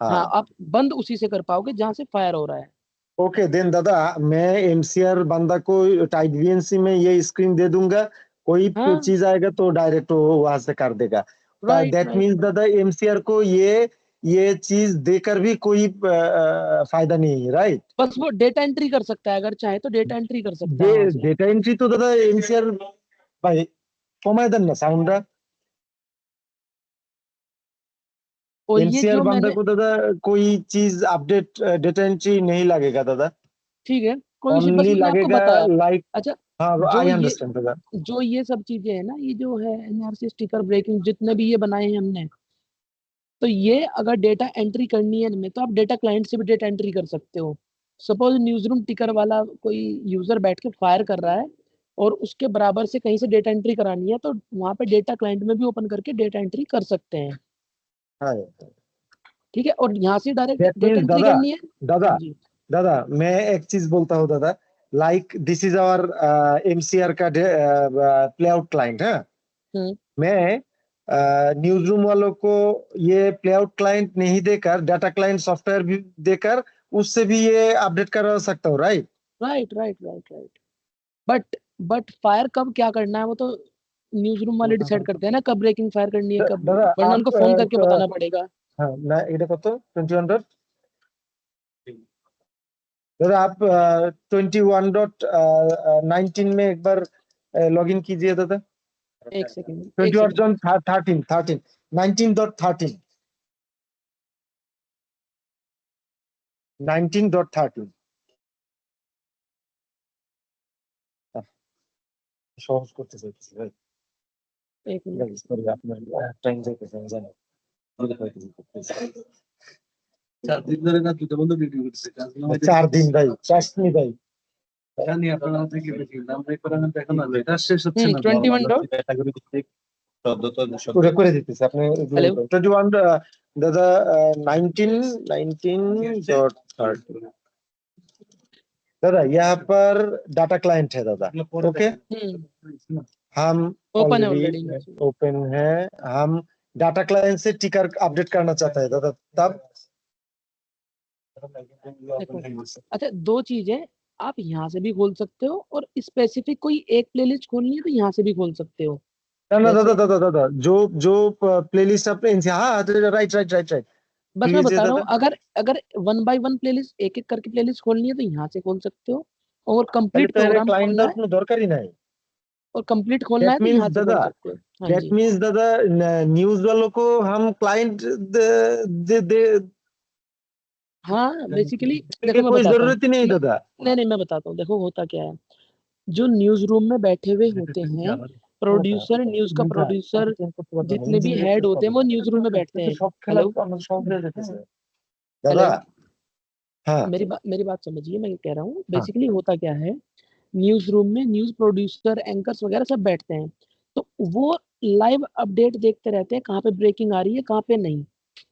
हाँ, हाँ। आप बंद उसी से कर पाओगे जहां से फायर हो रहा है। ओके देन दादा, मैं एमसीआर बंदा को टाइट वीएनसी में ये स्क्रीन दे दूंगा, कोई हाँ, चीज आएगा तो डायरेक्ट वो वहां से कर देगा। Right that right means right, दादा, एमसीआर को ये चीज देकर भी कोई फायदा नहीं है, राइट? बस वो डेटा एंट्री कर सकता है, अगर चाहे तो डेटा एंट्री कर सकता है वहां से। डेटा एंट्री तो दादा एमसीआर भाई কমায় দেন না সাউন্ডটা। और ये एमसीआर जो बंदा मैंने, को दादा कोई चीज अपडेट डेटा एंट्री नहीं लगेगा दादा, ठीक है, कोई इशू, बस ओनली मैंने आपको लगेगा बताया। लाइक। अच्छा, हाँ, जो आई ये अंडरस्टैंड दादा। जो ये सब चीजें है ना, ये जो है एनआरसी स्टिकर ब्रेकिंग, जितने भी ये बनाए हैं हमने, तो ये अगर डेटा एंट्री करनी है इनमें, तो आप डेटा क्लाइंट से भी डेटा एंट्री कर सकते हो। सपोज न्यूज रूम टिकर वाला कोई यूजर बैठ के फायर कर रहा है, और उसके बराबर से कहीं से डेटा एंट्री करानी है, तो वहां पे डेटा क्लाइंट में भी ओपन करके डेटा एंट्री कर सकते हैं। हाँ, ठीक है, और यहाँ से direct that data means entry दादा, करनी है। दादा, हाँ जी। दादा, मैं एक चीज बोलता हूँ दादा, like this is our MCR का प्ले आउट क्लाइंट है। हम्म, मैं न्यूज रूम वालों को ये प्ले आउट क्लाइंट नहीं देकर डाटा क्लाइंट सॉफ्टवेयर भी देकर उससे भी ये अपडेट करवा सकता हूँ, right? Right right right right, but fire कब क्या करना है वो तो न्यूज रूम वाले डिसाइड करते हैं ना, कब ब्रेकिंग फायर करनी है कब, दादा वरना आप उनको फोन करके बताना पड़ेगा। हाँ ना, এটা কত 21 दादा, आप 21.19 में एक बार लॉग इन कीजिए दादा। एक सेकेंड, एक 21 सेकेंड। 13 19.13 19.13 সহজ করতে চাইতেছি ভাই। एक ঠিক मिनट। আছে, সরি, আপনার টাইম যাইতেছে আমি জানি। ভুল হয়তো করতেছি। 4 দিন ধরে না দুটো বন্ধু ডিউটি করছে, কাজ না হইতে 4 দিন ভাই, ট্রাস্ট মি ভাই। জানি আপনারা আমাদের কি বেশি আমরা এই করানো দেখো না, এটা শেষ হচ্ছে না। 21 डॉट, ওটা করে দিতেছি, আপনি हेलो। 21 दादा 19.13 दादा, यहाँ पर डाटा क्लाइंट है दादा। ओके, हम ओपन है ऑलरेडी ऑलरेडी। ओपन है। हम डाटा क्लाइंट से टिकर अपडेट करना चाहते हैं दादा, तब देखो, अच्छा, दो चीजें, आप यहाँ से भी खोल सकते हो, और स्पेसिफिक कोई एक प्लेलिस्ट खोलनी है तो यहाँ से भी खोल सकते हो। ना ना दादा जैसे, दादा दादा, जो जो प्लेलिस्ट आपने हाँ, राइट राइट राइट राइट, बस मैं लीजिए बता रहा हूँ, दादा। अगर अगर वन बाय वन प्लेलिस्ट, एक एक करके प्लेलिस्ट खोलनी है तो यहाँ से खोल सकते हो, और তাহলে कंप्लीट তো এর प्रोग्राम ক্লায়েন্ট खोलना দেওয়ার है, কোনো दरकारই নাই। और कंप्लीट खोलना दैट है तो मीन्स यहाँ से दादा, खोल सकते हो। हाँ दैट जी। मीन्स दादा, न्यूज वालों को हम क्लाइंट दे, दे, दे, हाँ, बेसिकली के देखो मैं कोई बताता हूँ, जरूरत ही नहीं दादा। नहीं नहीं, मैं बताता हूँ, देखो होता क्या है, जो न्यूज रूम में बैठे हुए होते हैं, प्रोड्यूसर, न्यूज का प्रोड्यूसर, जितने भी हेड होते हैं वो न्यूज रूम में बैठते हैं। সব খেলা हेलो, আমাদের সব হয়ে যেতেছে দাদা। हेलो। हाँ मेरी बात समझिए, मैं ये कह रहा हूँ हाँ बेसिकली होता क्या है, न्यूज रूम में न्यूज प्रोड्यूसर एंकर्स वगैरह सब बैठते हैं, तो वो लाइव अपडेट देखते रहते हैं, कहाँ पे ब्रेकिंग आ रही है कहाँ पे नहीं।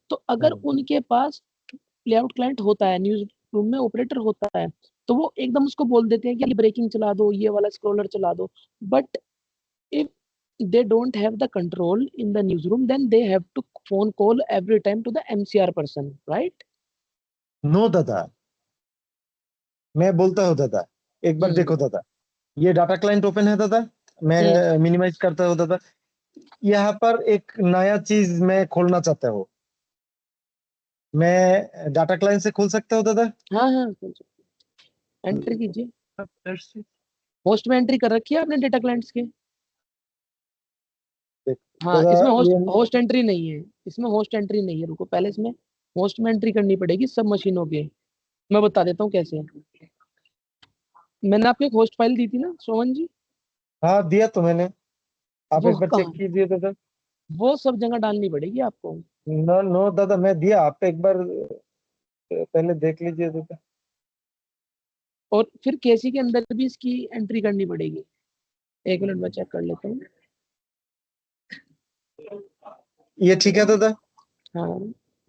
तो अगर हम्म, उनके पास प्लेआउट क्लाइंट होता है, न्यूज रूम में ऑपरेटर होता है, तो वो एकदम उसको बोल देते हैं कि ये ब्रेकिंग चला दो, ये वाला स्क्रोलर चला दो। But if they don't have the control in the newsroom, then they have to phone call every time to the MCR person, right? No दादा, मैं बोलता हूँ दादा, एक बार हम्म देखो दादा, ये डाटा क्लाइंट ओपन है दादा, हम्म मैं मिनिमाइज करता हूँ दादा। यहाँ पर एक नया चीज मैं खोलना चाहता हूँ, मैं डाटा क्लाइंट से खोल सकता हूँ दादा? हाँ हाँ, एंट्री कीजिए। That's it. होस्ट में एंट्री कर रखी है आपने डेटा क्लाइंट्स के? देख हाँ, दादा, इसमें होस्ट ये होस्ट एंट्री नहीं है, इसमें होस्ट एंट्री नहीं है, रुको पहले इसमें होस्ट में एंट्री करनी पड़ेगी सब मशीनों के। मैं बता देता हूँ कैसे। मैंने आपको एक होस्ट फाइल दी थी ना सोमन जी, हाँ दिया तो मैंने, आप वो एक बार चेक कहाँ, कीजिए दादा। वो सब जगह डालनी पड़ेगी आपको। नो नो दादा, मैं दिया, आप एक बार पहले देख लीजिए दादा। और फिर केसी के अंदर भी इसकी एंट्री करनी पड़ेगी। एक मिनट में चेक कर लेता हूँ। ये ठीक है दादा, हाँ,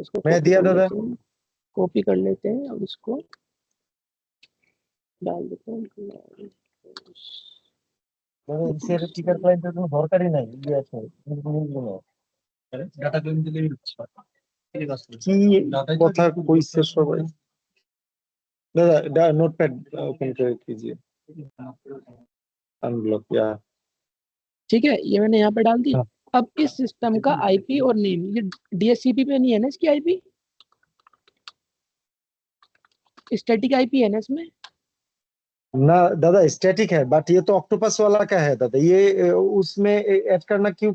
इसको मैं कॉपी दिया कर दादा। लेते हैं, कॉपी कर लेते हैं और इसको डाल देते हैं। দাদা এনসিআর টিকার ক্লায়েন্টের কোনো দরকারই নাই, ইয়ে আছে জিনিসগুলো ডাটা ক্লেম দিলেই হচ্ছে। ঠিক আছে, কি ডাটাই তো কথা কইছে সবাই। दादा नोटपैड ओपन कर कीजिए, अनब्लॉक या ठीक है, ये मैंने यहाँ पे डाल दी। हाँ। अब इस सिस्टम का आईपी और नेम, ये डीएचसीपी पे नहीं है ना इसकी आईपी, स्टैटिक आईपी है ना इसमें। ना दादा स्टैटिक है, बट ये तो ऑक्टोपस वाला का है दादा, ये उसमें ऐड करना क्यों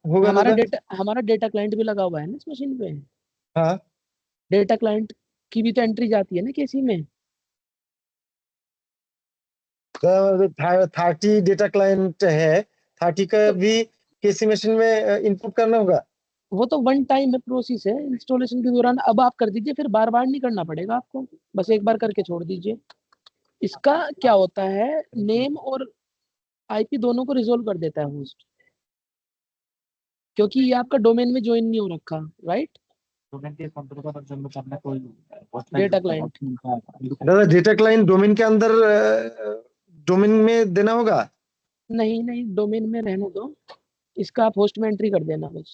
होगा दादा? हमारा डेटा क्लाइंट भी लगा हुआ है ना इस मशीन पे। हाँ डेटा क्लाइंट की भी तो एंट्री जाती है ना केसी में। 30 डेटा क्लाइंट है, 30 का तो भी केसी मशीन में इनपुट करना होगा। वो तो वन टाइम है, प्रोसेस है इंस्टॉलेशन के दौरान। अब आप कर दीजिए, फिर बार बार नहीं करना पड़ेगा आपको, बस एक बार करके छोड़ दीजिए। इसका क्या होता है, नेम और आईपी दोनों को रिजोल्व कर देता है होस्ट, क्योंकि ये आपका डोमेन में ज्वाइन नहीं हो रखा, राइट? ডোমেনকে কন্ট্রোল করার জন্য তো আপনাকে ওই डेटा क्लाइंट, दादा डेटा क्लाइंट डोमेन के अंदर डोमेन में देना होगा। नहीं नहीं, डोमेन में रहने दो, इसका आप होस्ट में एंट्री कर देना बस।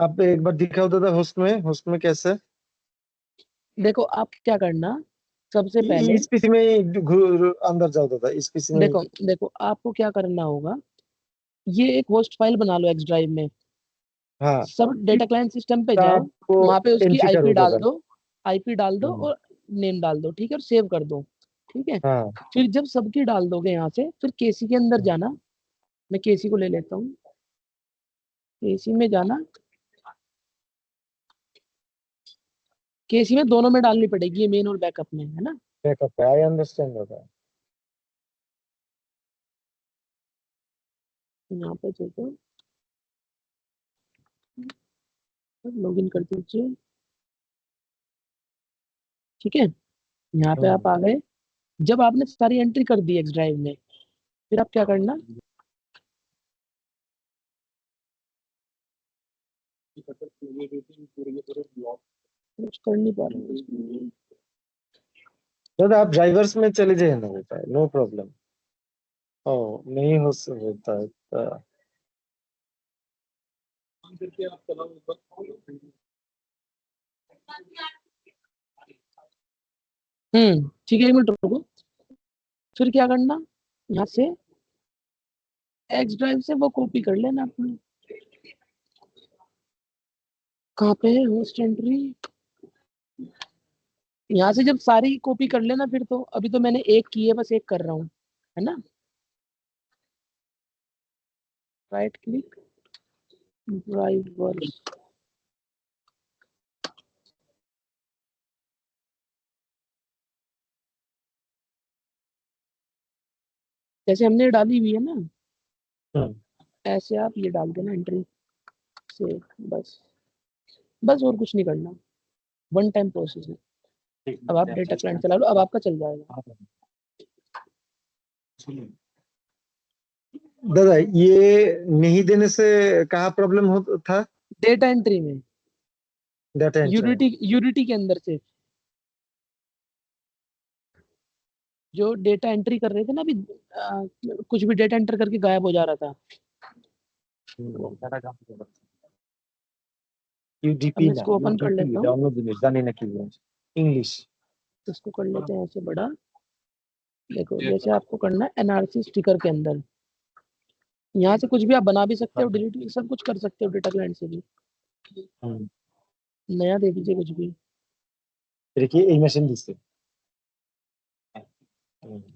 आप एक बार दिखाओ दादा, होस्ट में कैसे? देखो आप क्या करना, सबसे पहले इस पीसी में अंदर जाओ दादा, इस पीसी में। देखो देखो आपको क्या करना होगा, ये एक होस्ट फाइल बना लो एक्स ड्राइव में, हाँ, सब डेटा क्लाइंट सिस्टम पे जाओ, आपको वहां पे उसकी एंट्री आईपी करो डाल दादा। दो, आईपी डाल दो हम्म, और नेम डाल दो, ठीक है, और सेव कर दो। ठीक है, हाँ फिर जब सबकी डाल दोगे यहाँ से, फिर केसी के अंदर जाना। मैं केसी को ले लेता हूँ, केसी में जाना, केसी में दोनों में डालनी पड़ेगी, ये मेन और बैकअप में है ना। बैकअप है, आई अंडरस्टैंड दादा। यहाँ पे देखो, लॉग इन कर दीजिए, ठीक है, यहाँ पे आप हम्म, आ गए। जब आपने सारी एंट्री कर दी एक्स ड्राइव में, फिर आप क्या करना, कुछ कर नहीं पा रहे हैं इसमें। दादा आप ड्राइवर्स में चले जाइए ना बेटा, नो प्रॉब्लम। ओ नहीं होता है ठीक है, एक मिनट रुको। फिर क्या करना, यहाँ से एक्स ड्राइव से वो कॉपी कर लेना अपनी, कहाँ पे है होस्ट एंट्री, यहाँ से जब सारी कॉपी कर लेना, फिर तो अभी तो मैंने एक की है, बस एक कर रहा हूँ, है ना। राइट क्लिक, ड्राइवर्स, जैसे हमने डाली हुई है ना, हम्म, ऐसे आप ये डाल देना एंट्री से, बस बस और कुछ नहीं करना, वन टाइम प्रोसेस है। अब आप डेटा क्लाइंट चला लो, अब आपका चल जाएगा। दादा ये नहीं देने से कहाँ प्रॉब्लम हो था? डेटा एंट्री में, डाटा एंट्री। यूनिटी के अंदर से जो डेटा एंट्री कर रहे थे ना अभी, कुछ भी डेटा एंटर करके गायब हो जा रहा था। अब मैं इसको ओपन कर लेता हूँ, डाउनलोड জিনিস জানি না কি इंग्लिश। इसको कर लेते हैं ऐसे बड़ा। देखो जैसे आपको करना है एनआरसी स्टिकर के अंदर, यहाँ से कुछ भी आप बना भी सकते हो, डिलीट भी, सब कुछ कर सकते हो डेटा क्लाइंट से भी। नया दे दीजिए कुछ भी, देखिए এই মেশিন দিচ্ছে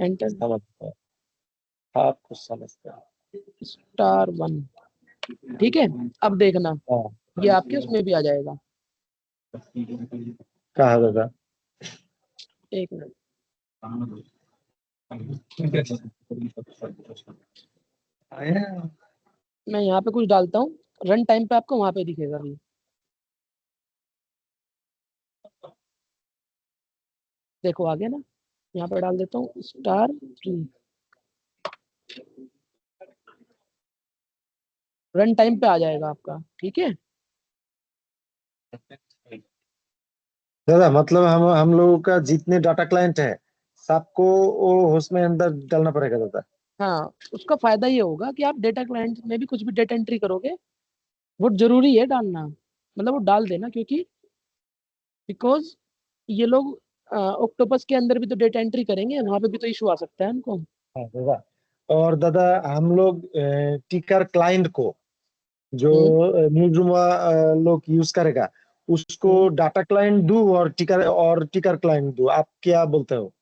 एंटर आपको समझता *1। ठीक है, अब देखना हाँ ये आपके उसमें भी आ जाएगा। कहा दादा? एक मिनट, मैं यहाँ पे कुछ डालता हूँ, रन टाइम पे आपको वहां पे दिखेगा भी। देखो आ गया ना, यहाँ पे डाल देता हूँ *3। रन टाइम पे आ जाएगा आपका। ठीक है, दादा मतलब हम लोगों का जितने डाटा क्लाइंट है सबको वो उसमें अंदर डालना पड़ेगा दादा? हाँ उसका फायदा ये होगा कि आप डेटा क्लाइंट में भी कुछ भी डेटा एंट्री करोगे, वो जरूरी है डालना, मतलब वो डाल देना, क्योंकि बिकॉज ये लोग ऑक्टोपस के अंदर भी तो डेटा एंट्री करेंगे, वहां पे भी तो इशू आ सकता है उनको। हाँ दादा। और दादा हम लोग टिकर क्लाइंट को जो न्यूज रूम लोग यूज करेगा उसको डाटा क्लाइंट दूं और टिकर क्लाइंट दूं, आप क्या बोलते हो?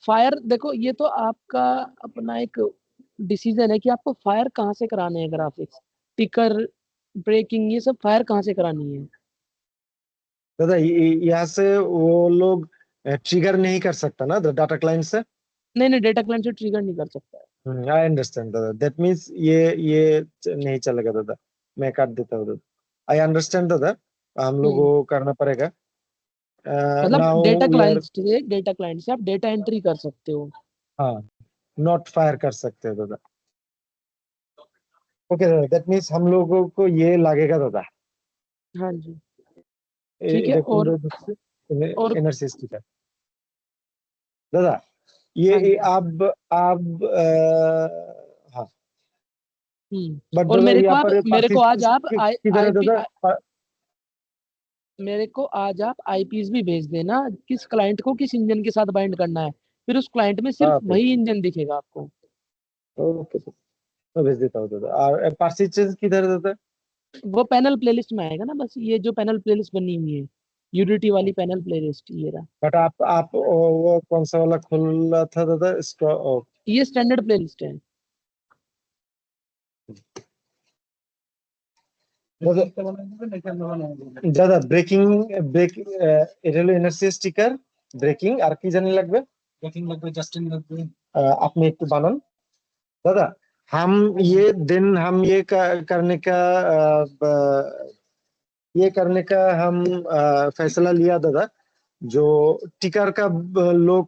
फायर देखो, ये तो आपका अपना एक डिसीजन है कि आपको फायर कहाँ से कराने हैं, ग्राफिक्स, टिकर, ब्रेकिंग, ये सब फायर कहाँ से करानी है। दादा यहाँ से वो लोग ट्रिगर नहीं कर सकता ना डाटा क्लाइंट से? नहीं नहीं, डेटा क्लाइंट से ट्रिगर नहीं कर सकता है। आई अंडरस्टैंड दादा, दैट मीन्स ये नहीं चलेगा दादा, मैं काट देता हूँ दादा। आई अंडरस्टैंड दादा, हम लोग को करना पड़ेगा। मतलब now data we are, client से आप डेटा एंट्री कर सकते हो। हाँ नॉट फायर कर सकते हैं दादा। ओके दादा, दैट मीन्स हम लोगों को ये लगेगा दादा। हाँ जी, ठीक है। और एनआरसी स्टिकर दादा, हाँ ये जी, अब हाँ। बट और दादा यहाँ पर मेरे को आज आप किधर है आईपी दादा? मेरे को आज आप आईपीज भी भेज देना, किस क्लाइंट को किस इंजन के साथ बाइंड करना है, फिर उस क्लाइंट में सिर्फ हाँ वही इंजन दिखेगा आपको। ओके, मैं भेज देता हूँ दादा। और पार्सेज किधर है दादा? वो पैनल प्लेलिस्ट में आएगा ना, बस ये जो पैनल प्लेलिस्ट बनी हुई है, यूनिटी वाली पैनल प्लेलिस्ट, ये रहा। बट आप वो कौन सा वाला खोला था दादा इसका? ये स्टैंडर्ड प्लेलिस्ट है। দাদা ব্রেকিং এটা হলো এনআরসি স্টিকার ব্রেকিং, আর কি জানি লাগবে? ব্রেকিং লাগবে, জাস্টিন লাগবে। আপনি একটু বানান दादा। हम ये करने का ये करने का हम फैसला लिया दादा। जो टिकर का लोग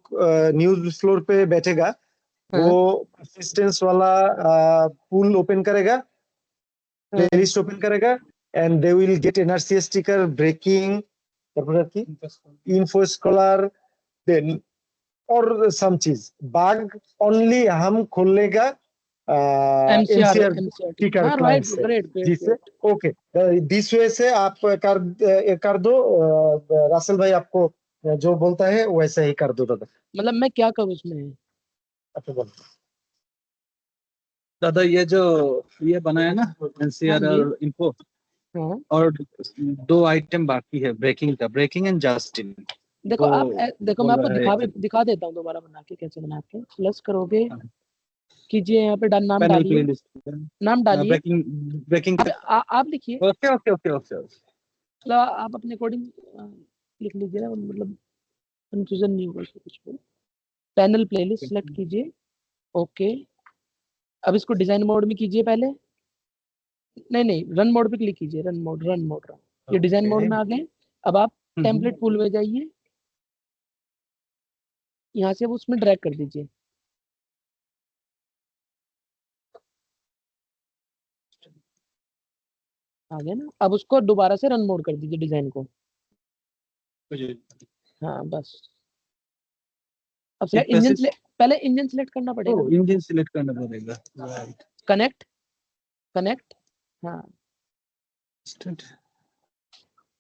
न्यूज फ्लोर पे बैठेगा वो हाँ असिस्टेंस वाला पूल ओपन करेगा, हाँ, प्लेलिस्ट ओपन करेगा, and they will get NRC sticker breaking, তারপরে আর কি इन्फो स्कॉलर, देन और सम चीज बाग ओनली हम खोलने का एमसीआर एमसीआर एमसीआर, टिकर हाँ क्लाइंट राइट, से, ग्रेट ग्रेट जिससे ग्रेट। ओके दिस वे से आप कर दो। रासेल भाई आपको जो बोलता है वैसा ही कर दो दादा। मतलब मैं क्या करूँ उसमें? अच्छा बोलो। दादा ये बनाया ना हाँ एनसीआर जी, और इन्फो, हाँ। और दो आइटम बाकी है, ब्रेकिंग का, ब्रेकिंग एंड जस्टिन। देखो वो आप देखो, मैं बोल आपको रहा है दिखा देता हूँ दोबारा बना के कैसे बनाते हैं। प्लस करोगे, कीजिए, यहाँ पे नाम पैनल डालिए, प्लेलिस्ट, नाम डालिए। ब्रेकिंग ब्रेकिंग आप आप लिखिए, ओके ओके ओके ओके। मतलब आप अपने अकॉर्डिंग लिख लीजिए ना, मतलब कंफ्यूजन नहीं होगा उसमें कुछ भी। पैनल प्लेलिस्ट सेलेक्ट कीजिए, ओके। अब इसको डिजाइन मोड में कीजिए पहले, नहीं नहीं, रन मोड पे क्लिक कीजिए, रन मोड, ये डिजाइन मोड में आ गए। अब आप टेम्पलेट पूल में जाइए, यहाँ से अब उसमें ड्रैग कर दीजिए। आ गया ना, अब उसको दोबारा से रन मोड कर दीजिए डिजाइन को। हाँ बस। अब एक सिलेक्ट इंजन पैसे पहले इंजन सिलेक्ट करना पड़ेगा। इंजन सिलेक्ट करना पड़ेगा, राइट। Connect, connect. हाँ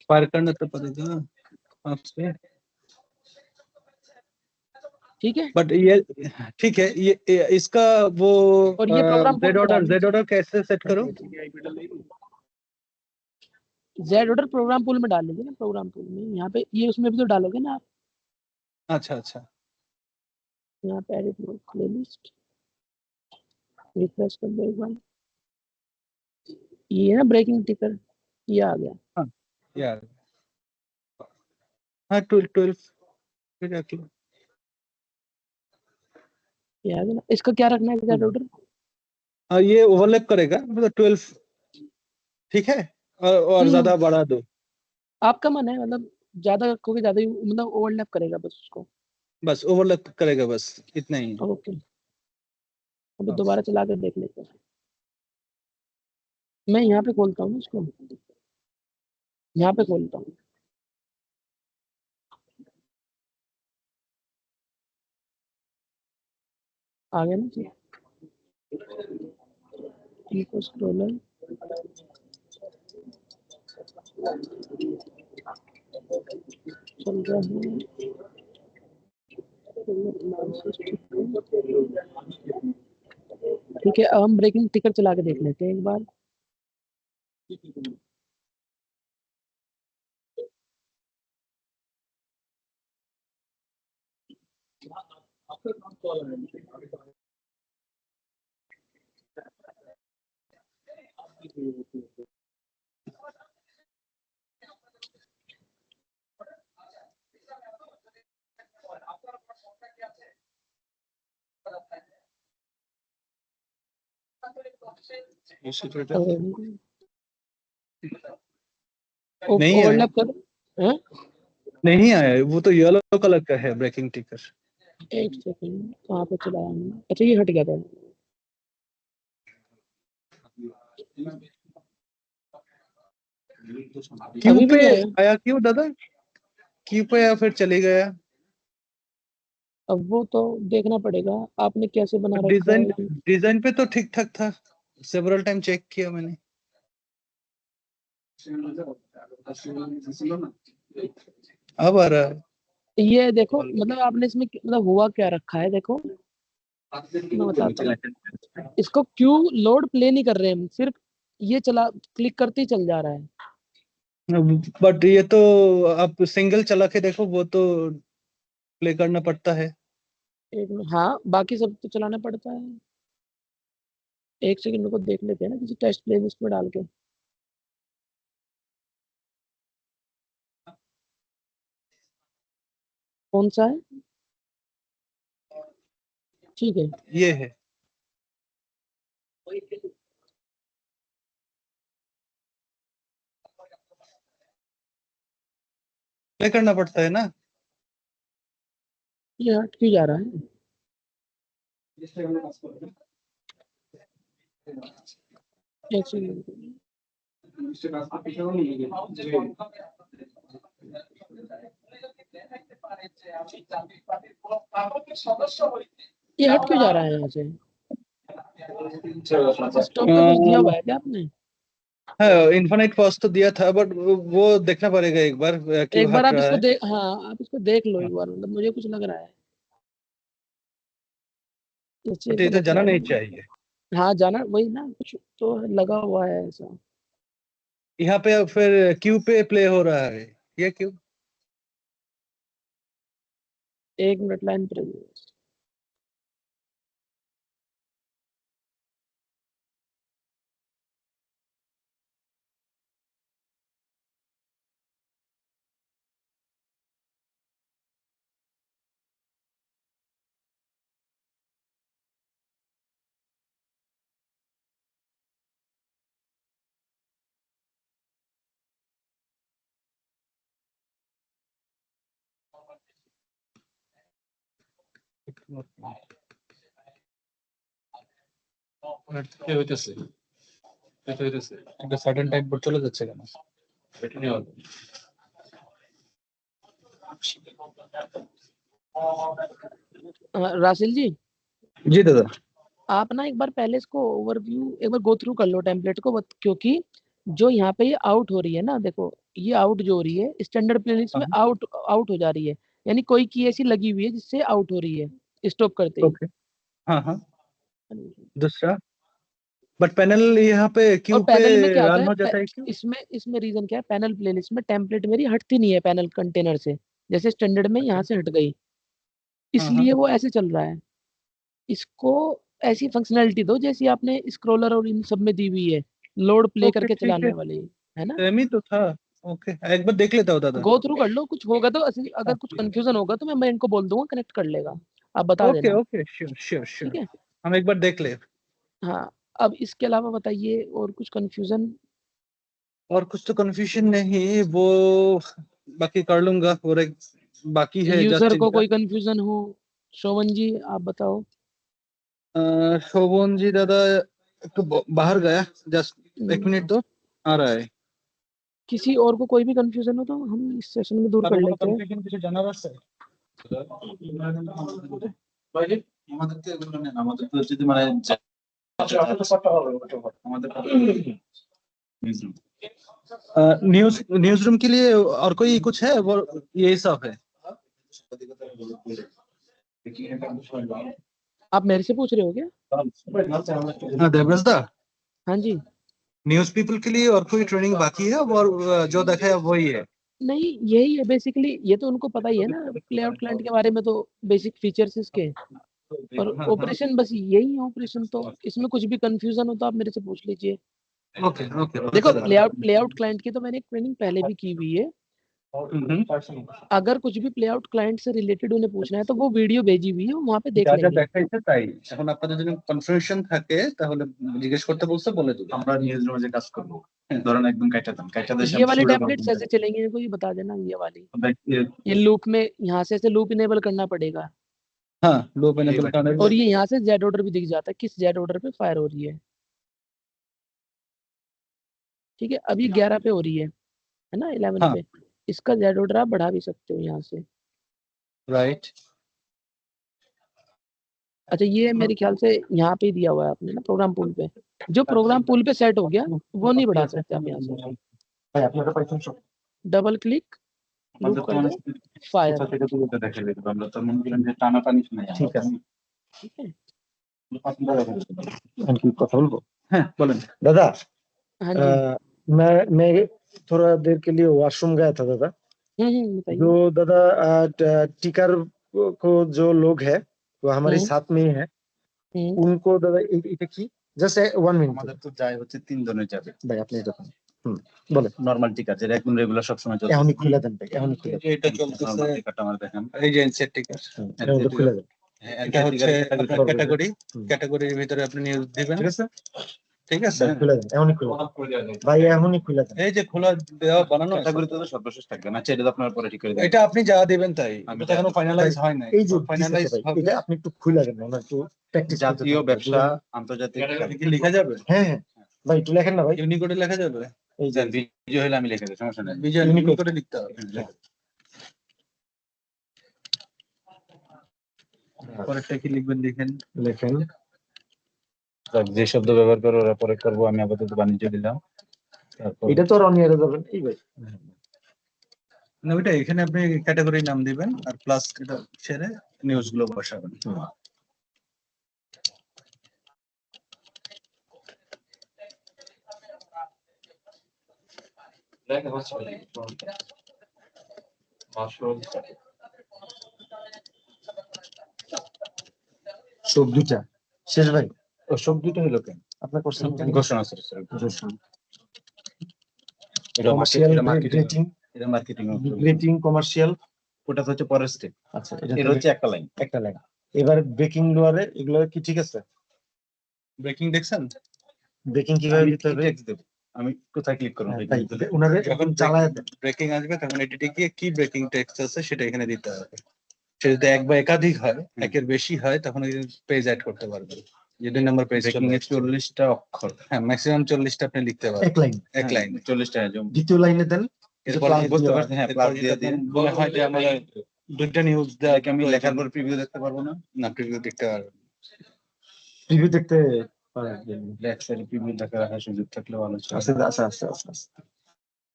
फायर करना तो पड़ेगा आपसे, ठीक है। बट ये ठीक है। ये इसका वो और ये प्रोग्राम पूल में डाल जेड दीजिए। ऑर्डर कैसे सेट करूं? जेड ऑर्डर प्रोग्राम पूल में डाल लीजिए ना, प्रोग्राम पूल में यहाँ पे, ये उसमें भी तो डालोगे ना आप। अच्छा अच्छा, यहाँ पे एडिट प्लेलिस्ट, रिफ्रेश कर दो एक बार। ये है ना ब्रेकिंग टिकर, ये आ गया। हाँ यार, हाँ 12 फिर जाके ये आ गया ना। इसका क्या रखना है जेड ऑर्डर? ये ओवरलैप करेगा, मतलब 12 ठीक है, और हम्म, ज्यादा बढ़ा दो। आपका मन है, मतलब ज्यादा रखोगे ज्यादा ही मतलब ओवरलैप करेगा बस उसको। बस ओवरलैप करेगा, बस इतना ही। ओके, अभी हाँ, दोबारा चला कर देख लेते हैं। मैं यहाँ पे खोलता हूँ ना इसको, यहाँ पे खोलता हूँ। आ गया ना जी, इनको स्क्रॉलर। चल रहा है। ठीक है, अब हम ब्रेकिंग टिकर चला के देख लेते हैं एक बार। नहीं आया, ओवरलैप कर। हैं? नहीं आया, वो तो येलो कलर का है ब्रेकिंग टिकर। एक सेकंड, कहाँ पे चलाया हमने? अच्छा ये हट गया था। क्यों अभी भी पे नहीं आया। आया, क्यों दादा, क्यों पे आया फिर चले गया? अब वो तो देखना पड़ेगा, आपने कैसे बना रखा डिजाइन है। डिजाइन पे तो ठीक ठाक था, सेवरल टाइम चेक किया मैंने। अब आ रहा है। ये देखो, मतलब आपने इसमें मतलब हुआ क्या रखा है, देखो मैं बताता हूँ। इसको क्यों लोड प्ले नहीं कर रहे हम, सिर्फ ये चला, क्लिक करते ही चल जा रहा है। बट ये तो आप सिंगल चला के देखो, वो तो प्ले करना पड़ता है। एक में हाँ, बाकी सब तो चलाना पड़ता है। एक सेकंड को देख लेते हैं ना किसी टेस्ट प्लेलिस्ट में डाल के। कौन सा है? ठीक है। ये है, प्ले करना पड़ता है ना। ये हट क्यों जा रहा है? एक सेकंड। ये हट क्यों जा रहा है यहाँ से? स्टॉप पे कुछ दिया हुआ है क्या आपने? हाँ, इन्फिनिट पॉज तो दिया था, बट वो देखना पड़ेगा एक बार क्यों एक बार हट आप रहा इसको है। देख, हाँ आप इसको देख लो एक बार, मतलब मुझे कुछ लग रहा है इस चीज बट ये तो गलत जाना जा नहीं रही चाहिए। है। हाँ जाना वही ना, कुछ तो लगा हुआ है ऐसा। यहाँ पे अब फिर क्यू पे प्ले हो रहा है, ये क्यों? एक मिनट लाइन पर रहिए। কে হইতেছে এটা হইতেছে একটা সার্টেন টাইপ বোর্ড চলে যাচ্ছে কেন? এটা নিয়ে হবে। राशिल जी, জি দাদা। आप ना एक बार पहले इसको ओवरव्यू एक बार गो थ्रू कर लो टेम्पलेट को, क्योंकि जो यहाँ पे ये आउट हो रही है ना, देखो ये आउट जो हो रही है स्टैंडर्ड प्लेलिस्ट में हाँ। आउट आउट हो जा रही है, यानी कोई की ऐसी लगी हुई है जिससे आउट हो रही है स्टॉप करते ही। ओके। हाँ हाँ। दूसरा बट पैनल यहाँ पे और क्यू पे पैनल में क्या होता रन हो जाता है, है क्यों? इसमें रीजन क्या है, पैनल प्लेलिस्ट में टेम्पलेट मेरी हटती नहीं है पैनल कंटेनर से, जैसे स्टैंडर्ड में यहाँ से हट गई, हाँ, इसलिए वो ऐसे चल रहा है। इसको ऐसी फंक्शनैलिटी दो जैसी आपने स्क्रॉलर और इन सब में दी हुई है, लोड प्ले ओके करके ठीक चलाने है। वाली, है ना। सेम ही तो था। ओके एक बार देख लेता हूँ दादा। गो थ्रू कर लो, कुछ होगा तो अगर कुछ कंफ्यूजन होगा तो मैं इनको बोल दूंगा, कनेक्ट कर लेगा, आप बता ओके देना। Okay sure sure sure. ठीक है, हम एक बार देख ले। हाँ। अब इसके अलावा बताइए और कुछ कंफ्यूजन। और कुछ तो कंफ्यूजन नहीं, वो बाकी कर लूंगा। और एक बाकी है यूजर जस्ट को इनका। कोई कंफ्यूजन हो, शोभन जी आप बताओ। शोभन जी दादा একটু बाहर गया, जस्ट एक मिनट दो, आ रहा है। किसी और को कोई भी कंफ्यूजन हो तो हम इस सेशन में दूर कर लेते हैं। কনফিউশন কিছু জানার আছে? বাইরে আমাদের তো এগুলো নেই, আমাদের তো যদি মানে আমাদের न्यूज न्यूज रूम के लिए और कोई कुछ है वो यही सब है? आप मेरे से पूछ रहे हो क्या? हाँ देवराज दा, हाँ जी। न्यूज पीपल के लिए और कोई ट्रेनिंग बाकी है और जो देखा है वही है? नहीं यही है बेसिकली, ये तो उनको पता ही है ना प्लेआउट क्लाइंट के बारे में, तो बेसिक फीचर्स इसके, और हाँ, ऑपरेशन बस यही है ऑपरेशन, तो इसमें कुछ भी कंफ्यूजन हो तो आप मेरे से पूछ लीजिए। Okay okay. देखो प्लेआउट क्लाइंट की तो मैंने एक ट्रेनिंग पहले भी की हुई है, अगर कुछ भी प्लेआउट क्लाइंट से रिलेटेड उन्हें पूछना है तो वो वीडियो भेजी हुई है, वहाँ पे देख যা যা लेंगे। দেখাইছে তাই। এখন আপনাদের যদি কনফিউশন থাকে তাহলে জিজ্ঞেস করতে বলতে বলে দিবেন। আমরা নিউজ রুমে যে কাজ করব, ধরেন একদম কাইটা দেন, কাইটা দিয়ে ये वाली टेम्पलेट्स ऐसे चलेंगे, इनको ये बता देना ये वाली, ये लूप में यहाँ से ऐसे लूप इनेबल करना पड़ेगा, हाँ लूप इनेबल करने और ये यहाँ से जेड ऑर्डर भी दिख जाता है किस जेड ऑर्डर पे फायर हो रही है। ठीक है, अभी 11 पे हो रही है ना, 11 हाँ। पे, इसका जेड ऑर्डर आप बढ़ा भी सकते हो यहाँ से। राइट। अच्छा ये मेरे ख्याल से यहाँ पे ही दिया हुआ है आपने ना प्रोग्राम पूल पे, जो प्रोग्राम पूल पे सेट हो गया वो नहीं बढ़ा सकते आप यहाँ से। ভাই আপনারা পাইছেন সব? डबल क्लिक लूप कर दो, फायर। কোথা থেকে তুলতে দেখা যাবে, আমরা তো মনে করেন যে টানা পানি শুনে ঠিক আছে। ठीक है, আমি কি কথা বলবো? হ্যাঁ বলেন। दादा हाँ जी। मैं थोड़ा देर के लिए वॉशरूम गया था दादा। बताइए। जो दादा टिकर को जो लोग है वो हमारे हम्म। साथ में ही है, हम्म, उनको दादा এটা কি জাস্ট 1 মিনিট আমাদের তো যায় হচ্ছে 3 ধরনের যাবে। ভাই আপনি এটা বলেন। নরমাল টিকার যেটা একদম রেগুলার সব সময় চলছে। এখনই খুলে দেন ভাই, এখনই খুলে দেন। এটা চলতেছে, নরমাল টিকারটা আমার দেখেন। এই যে এনসেট টিকার, এখনই খুলে দেন। এটা হচ্ছে আপনার ক্যাটাগরি, ক্যাটাগরির ভিতরে আপনি নিউজ দিবেন। ঠিক আছে ঠিক আছে, ভাই, খুলে দেন, এখনই খুলে দেন ভাই, এখনই খুলে দেন। এই যে খোলা দেওয়া বানানো আছে। ক্যাটাগরিতে তো সর্বশেষ থাকবে না, এটা তো আপনার পরে ঠিক করে দেবেন। এটা আপনি যা দিবেন তাই, এটা এখনো ফাইনালাইজ হয় নাই। এই যে ফাইনালাইজ দিছে ভাই, হবে। এটা আপনি একটু খুলে দেন, ওনার একটু প্র্যাকটিস করতে জাতীয় থাকবেন, ব্যবসা বুঝলেন? আন্তর্জাতিক কি লেখা যাবে? হ্যাঁ হ্যাঁ ভাই একটু লেখেন না ভাই। ইউনিকোডে লেখা যাবে? এই যে ভিডিও হলে আমি লিখে দেব, সমস্যা নাই। বিজয় ইউনিকোডে লিখতে হবে। পরেরটা কি লিখবেন লিখেন। লেখেন। যে শব্দ ব্যবহার করো ওরা পরে করবো, আমি আপাতত বাণিজ্য দিলাম। তারপর এটা তো আর অনিয়ারে যাবেন এই ভাই। না ওইটা এখানে আপনি ক্যাটাগরি নাম দিবেন আর প্লাস এটা ছেড়ে নিউজ গুলো বসাবেন। সব দুটা শেষ ভাই। ও সব দুটো হলো কেন? আপনার কোশ্চেন ঘোষণা এটা কমার্শিয়াল মার্কেটিং, রেটিং, এটা মার্কেটিং রেটিং কমার্শিয়াল। ওটা তো হচ্ছে পরের স্টেপ। আচ্ছা এটা হচ্ছে একটা লাইন। একটা লাইন। এবার ব্রেকিং লোয়ারে এগুলো কি ঠিক আছে? ব্রেকিং দেখছেন? ব্রেকিং কিভাবে দিতে হবে? টেক্সট দেব, আমি কোথায় ক্লিক করব? তাই উনারে যখন চালায় দেন। ব্রেকিং আসবে তখন এডিটে গিয়ে কি ব্রেকিং টেক্সট আছে সেটা এখানে দিতে হবে। সে যদি এক বা একাধিক হয়, একের বেশি হয়, তখন পেজ অ্যাড করতে পারবেন। যে 2 নম্বর পেজ ব্রেকিং এর 40টা অক্ষর, হ্যাঁ, ম্যাক্সিমাম 40টা আপনি লিখতে এক পারবেন লাইন এক লাইন। 40টা যেমন দ্বিতীয় লাইনে দেন এরপর plus বুঝতে দেওয়া। পারছেন, হ্যাঁ, প্লাস দিয়ে দিয়ে মনে হয় যে আমার 2টা নিউজ দেওয়া আমি লেখার পর প্রিভিউ দেখতে পারবো না? না, প্রিভিউ দেখতে পারবেন। রিভিউ দেখতে পারবেন। ব্যাক সাইডে প্রিভিউ দেখা রাখার সুযোগ থাকলে ভালো ছিল। আচ্ছা আচ্ছা আচ্ছা আচ্ছা আচ্ছা।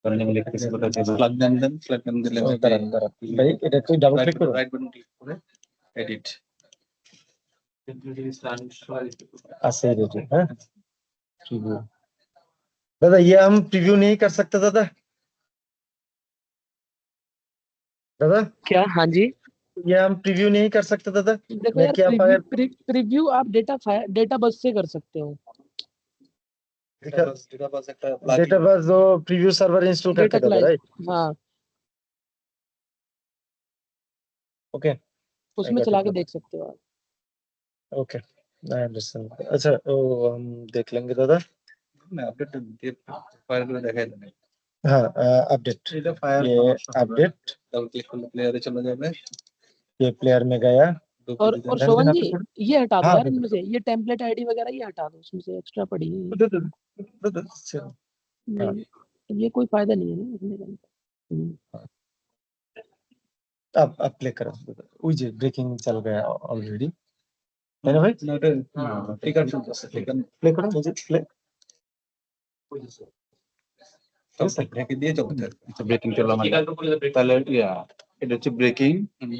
কারণ আমি লিখতেছি কোথায় থেকে। ফ্ল্যাগ দেন ফ্ল্যাগ দিলে দাঁড়ান দাঁড়ান ভাই, এটা একটু ডাবল ক্লিক করুন। রাইট বাটন ক্লিক করে এডিট। अच्छा रेडी है प्रीव्यू। दादा ये हम प्रीव्यू नहीं कर सकते दादा? दादा क्या? हाँ जी, ये हम प्रीव्यू नहीं कर सकते दादा? देखो मैं यार, क्या प्रीव्यू आप डेटा बस से कर सकते हो। डेटाबेस जो प्रीव्यू सर्वर इंस्टॉल करके डेटा दादा, क्लाइंट, राइट? हाँ, ओके उसमें got चला it, के got it. देख सकते हो आप। Okay I understand. अच्छा वो हम देख लेंगे दादा। না, আপডেট দিয়ে ফায়ার করে দেখাই দেন। हाँ अपडेट, এটা ফায়ার ये अपडेट, ডাবল ক্লিক করলে প্লেয়ারে চলে যাবে। ये प्लेयर में गया। और Then शोभन यहाँ जी, पे ये हटा दो हाँ, यार, इनमें से ये टेम्पलेट आईडी वगैरह ये हटा दो, उसमें से एक्स्ट्रा पड़ी है। अच्छा, ये कोई फायदा नहीं है ना रखने का। अब प्ले करो दादा। ওই যে ব্রেকিং चल गया ऑलरेडी, है ना भाई? না, ওটা টিকার চলতেছে, টিকার प्ले करो मुझे प्ले। ঢেকে দিয়ে চলতে থাকবে। আচ্ছা ব্রেকিং চলো আমার। তাহলে এটা হচ্ছে ব্রেকিং,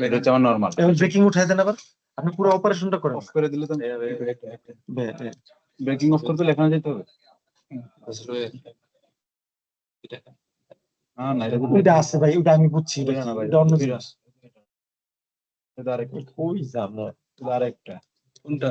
এটা হচ্ছে আমার নরমাল। এখন ব্রেকিং উঠাই দেন আবার, আপনি পুরো অপারেশনটা করেন। অফ করে দিলে তো ব্রেকিং অফ করতে লেখানো যেতে হবে। হ্যাঁ না, এটা ওইটা আছে ভাই, ওইটা আমি বুঝছি, এটা না ভাই, এটা অন্য জিনিস। এটা আরেকটা, ওই জানো এটা আরেকটা। কোনটা?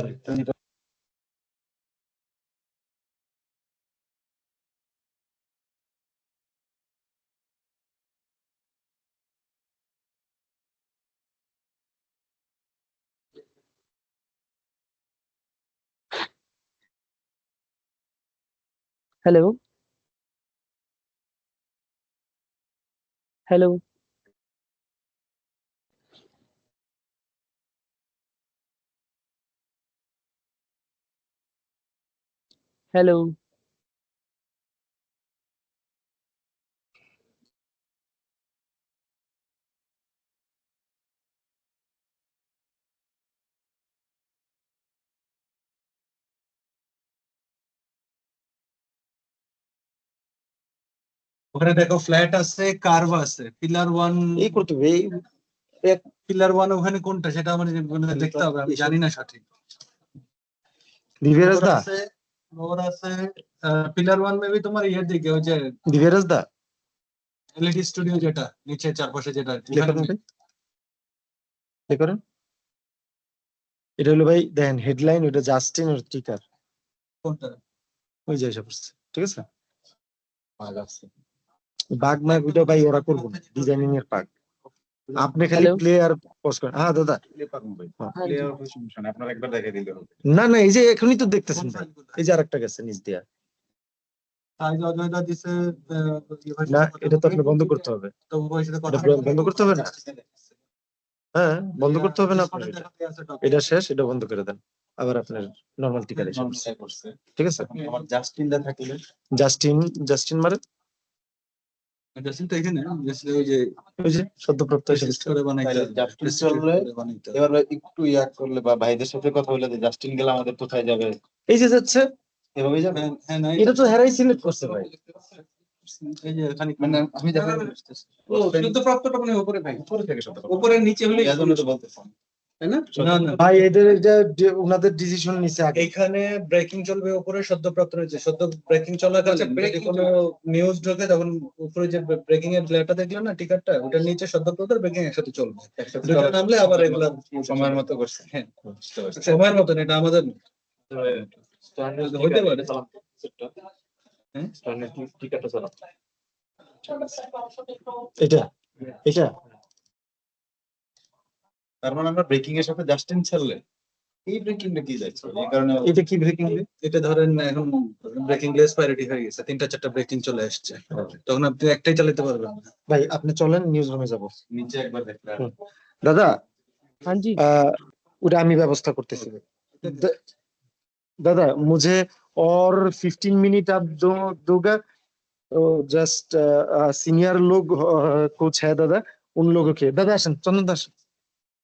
हेलो हेलो हेलो ওখানে দেখো ফ্ল্যাট আছে, কার্ভ আছে, পিলার 1। এই করতে হবে এই পিলার 1 ওখানে কোনটা সেটা আমার দেখতে হবে, আমি জানি না সঠিক। দিবেরাজ দা, ওর আছে পিলার 1 মেবি তোমার ইয়ের দিকে, ওই যে দিবেরাজ দা এলইডি স্টুডিও, যেটা নিচে চারপাশে যেটা প্লে করেন ভাই, প্লে করেন। এটা হলো ভাই দেখেন হেডলাইন, ওটা জাস্টিন ওর টিকার, কোনটা? ওই যে এসে পড়ছে, ঠিক আছে? বাগ মাগ ওটা ভাই ওরা করবো না, ডিজাইনিং এর পার্ট। আপনি খালি Hello? প্লে আর পজ করেন। হ্যাঁ দাদা, हाँ जी, সমস্যা নেই, আপনার একবার দেখে দিলে হবে। না না এই যে এখনই তো দেখতেছেন ভাই, এই যে আরেকটা গেছে নিচ দিয়া। সাইজ অজয়দা দিছে, না এটা তো আপনি বন্ধ করতে হবে, তো ওই সাথে এটা বন্ধ করতে হবে না। হ্যাঁ বন্ধ করতে হবে না আপনার, এটা শেষ, এটা বন্ধ করে দেন, আবার আপনার নরমাল টিকার এসে পড়ছে, ঠিক আছে? আমার জাস্টিন দা থাকলে, জাস্টিন মারে জাস্টিন তো এখানে, জাস্টিন ওই যে ওই যে সদ্যপ্রাপ্ত এসে রেজিস্ট করে বানাইতে, জাস্টিন চললে এবার একটু ইয়া করলে বা ভাইদের সাথে কথা বলে যে জাস্টিন গেলে আমাদের কোথায় যাবে, এই যে যাচ্ছে, এভাবেই যাবে। হ্যাঁ না, এটা তো হেরাই সিলেক্ট করছে ভাই। এই যে এখানে মানে আমি দেখো ও শুদ্ধ প্রাপ্তটা মানে উপরে ভাই, উপরে থেকে শব্দ উপরে নিচে হলে এই জন্য তো বলতেছি। তাই না? না না, ভাই এদের এটা ওনাদের ডিসিশন নিছে আগে। এখানে ব্রেকিং চলবে উপরে, সদ্যপ্রাপ্ত রয়েছে, সদ্য ব্রেকিং চলাকালীন যদি কোনো নিউজ ঢোকে তখন উপরে যে ব্রেকিং এর লেটা দেখলেন না টিকারটা, ওটার নিচে সদ্যপ্রাপ্ত ব্রেকিং একসাথে চলবে, দুটো নামলে আবার এগুলা সময়ের মতো করছে। হ্যাঁ সময়ের মতন, এটা আমাদের হইতে পারে। এটা এটা তার মানে আমরা ব্রেকিং এর সাথে জাস্টিন ছাড়লে এই ব্রেকিংটা কি যাচ্ছে, এই কারণে এটা কি ব্রেকিং? এটা ধরেন এখন ব্রেকিং লেস প্রায়োরিটি হয়ে গেছে, 3টা 4টা ব্রেকিং চলে আসছে, তখন আপনি একটাই চালাতে পারবেন না। ভাই আপনি চলেন নিউজ রুমে যাব। নিচে একবার দেখলে দাদা हाँ जी ওটা আমি ব্যবস্থা করতেছি द- दादा मुझे और 15 मिनट आप दोगा तो जस्ट सीनियर लोग कुछ है दादा उन लोगों के दादा आसन चंदन दास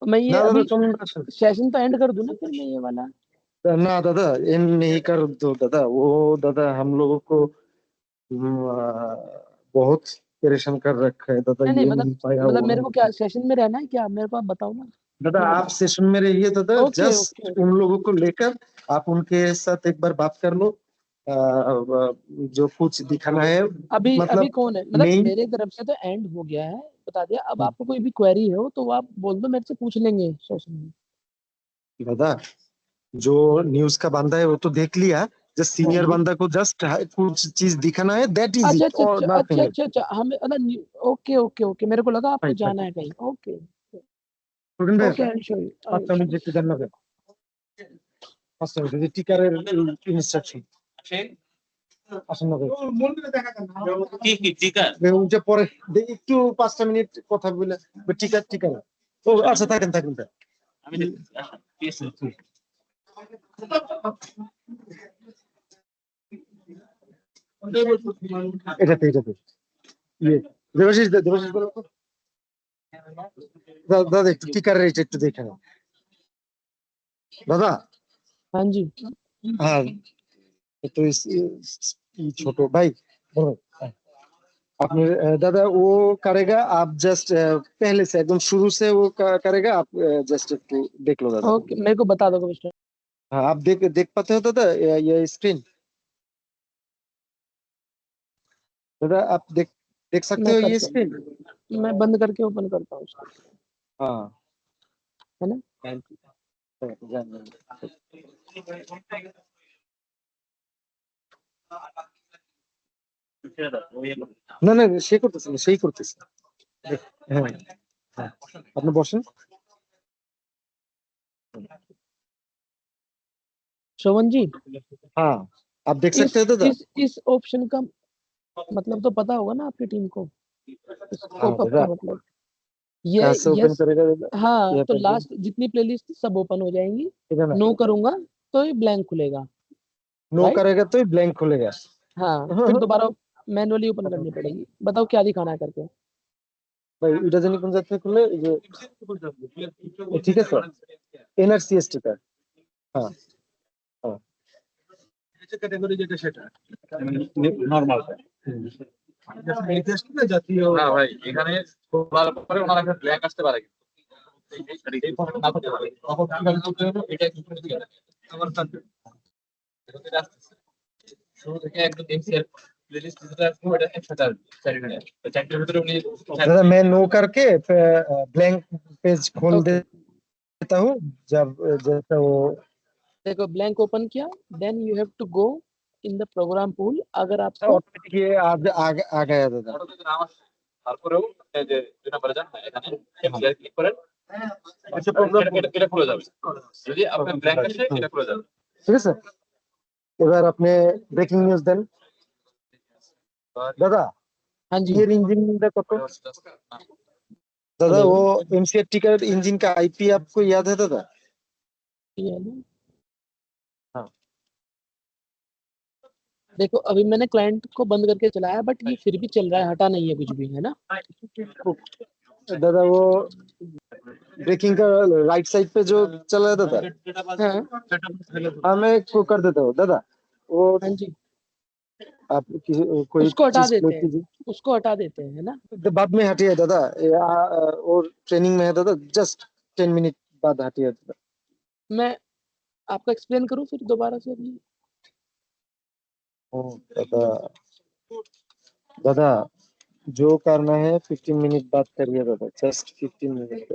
मैं ये ना दादा अभी चंदन दास सेशन तो एंड कर दूं ना फिर मैं ये वाला ना दादा इन नहीं कर दो दादा वो दादा हम लोगों को बहुत परेशान कर रखा है दादा नहीं नहीं ये मतलब नहीं पाया वो मेरे को नहीं क्या पाया। सेशन में रहना है क्या मेरे को आप बताओ ना दादा आप सेशन में रहिए दादा ओके जस्ट ओके उन लोगों को लेकर आप उनके साथ एक बार बात कर लो जो कुछ दिखाना है अभी मतलब कौन है मतलब मेन मेरे तरफ से तो एंड हो गया है बता दिया अब आपको कोई भी क्वेरी हो तो आप बोल दो मेरे से पूछ लेंगे सेशन में दादा जो न्यूज का बंदा है वो तो देख लिया जस्ट हाँ सीनियर जी बंदा को जस्ट कुछ चीज दिखाना है दैट इज अच्छा इट अच्छा और अच्छा नथिंग अच्छा एल्स अच्छा अच्छा हमें मतलब ओके ओके ओके मेरे को लगा आपको फाइन जाना है कहीं okay fine okay I show you পাঁচটা মিনিট একটু দেন না কেন? 5 মিনিট যে টিকারের ইনস্ট্রাকশন আসেন না কেন? ওইটা পরে একটু 5টা মিনিট কথা বলে টিকার ও আচ্ছা থাকেন থাকেন থাকেন। এটাতে ইয়ে দেবাশিস বলো তো। দাদা একটু টিকারের এটা একটু দেখে নাও দাদা हाँ जी हाँ तो छोटो भाई बोलो आपने दादा वो करेगा आप जस्ट पहले से एकदम शुरू से वो करेगा आप जस्ट एकटू देख लो दादा ओके मेरे को बता दो मिस्टर हाँ आप देख पाते हो दादा ये स्क्रीन दादा आप देख सकते मैं हो ये करता स्क्रीन हूँ मैं बंद करके ओपन करता हूँ उसको हाँ है ना না না সে করতেছে না সেই করতেছে হ্যাঁ হ্যাঁ আপনি বসেন शोभन जी हाँ आप देख सकते हो दादा इस ऑप्शन का मतलब तो पता होगा ना आपकी टीम को हाँ पॉपअप दादा का मतलब ये कहाँ से ओपन यस करेगा दादा हाँ यहाँ तो पर लास्ट जितनी प्लेलिस्ट सब ओपन हो जाएंगी ठीक है ना नो करूंगा तो ये ब्लैंक खुलेगा नो राइट करेगा तो ब्लैंक खुलेगा हाँ फिर दोबारा मैनुअली ओपन करनी पड़ेगी बताओ क्या दिखाना है करके ভাই এটা জানি কোন জায়গা থেকে খুললে এই যে ঠিক আছে এনআরসিএসটি কার্ড হ্যাঁ হ্যাঁ ক্যাটাগরি যেটা সেটা নরমাল নির্দিষ্ট না জাতীয় না ভাই এখানে খোলার পরে ওনার একটা ব্ল্যাঙ্ক আসতে পারে কিন্তু এই ফর্মে না করতে পারে তখন কিভাবে করতে হবে এটা একটু করে দিবেন আমার কাছে এটা আসতেছে শুরু থেকে একদম এমসিআর প্লেলিস্ট যেটা আছে ওটা একসাথে আসবে চারটে তো চারটের ভিতরে উনি दादा मैं नो करके ब्लैंक पेज खोल ओके देता हूँ जब जैसे वो देखो ब्लैंक ओपन किया then you have to go in the program pool अगर आपको ऑटोमेटिक ये आ गया दादा ওটা যদি নাম আসে তারপরেও এই যে দুই নম্বরে যান না এখানে এমসিআর ক্লিক করেন আচ্ছা প্রোগ্রাম এটা খুলে যাবে যদি আপনার ব্ল্যাঙ্ক আসে এটা খুলে যাবে ঠিক আছে এবার আপনি ব্রেকিং নিউজ দেন दादा हाँ जी ये इंजन का कत दादा वो एमसीआर टिकट इंजन का आईपी आपको याद है दादा ये है ना हाँ देखो अभी मैंने क्लाइंट को बंद करके चलाया बट ये फिर भी चल रहा है हटा नहीं है कुछ भी है ना दादा वो ब्रेकिंग का राइट साइड पे जो चला है दादा हाँ हाँ मैं इसको कर देता हूँ दादा वो हाँ जी आप कोई उसको हटा चीज देते play हैं कीजिए उसको हटा देते हैं है ना तो बाद में हटिए दादा और ट्रेनिंग में है दादा जस्ट 10 मिनट बाद हटिए दादा मैं आपको एक्सप्लेन करूं फिर दोबारा से अभी ओ, दादा दादा जो करना है 15 मिनट बाद करिए दादा जस्ट 15 मिनट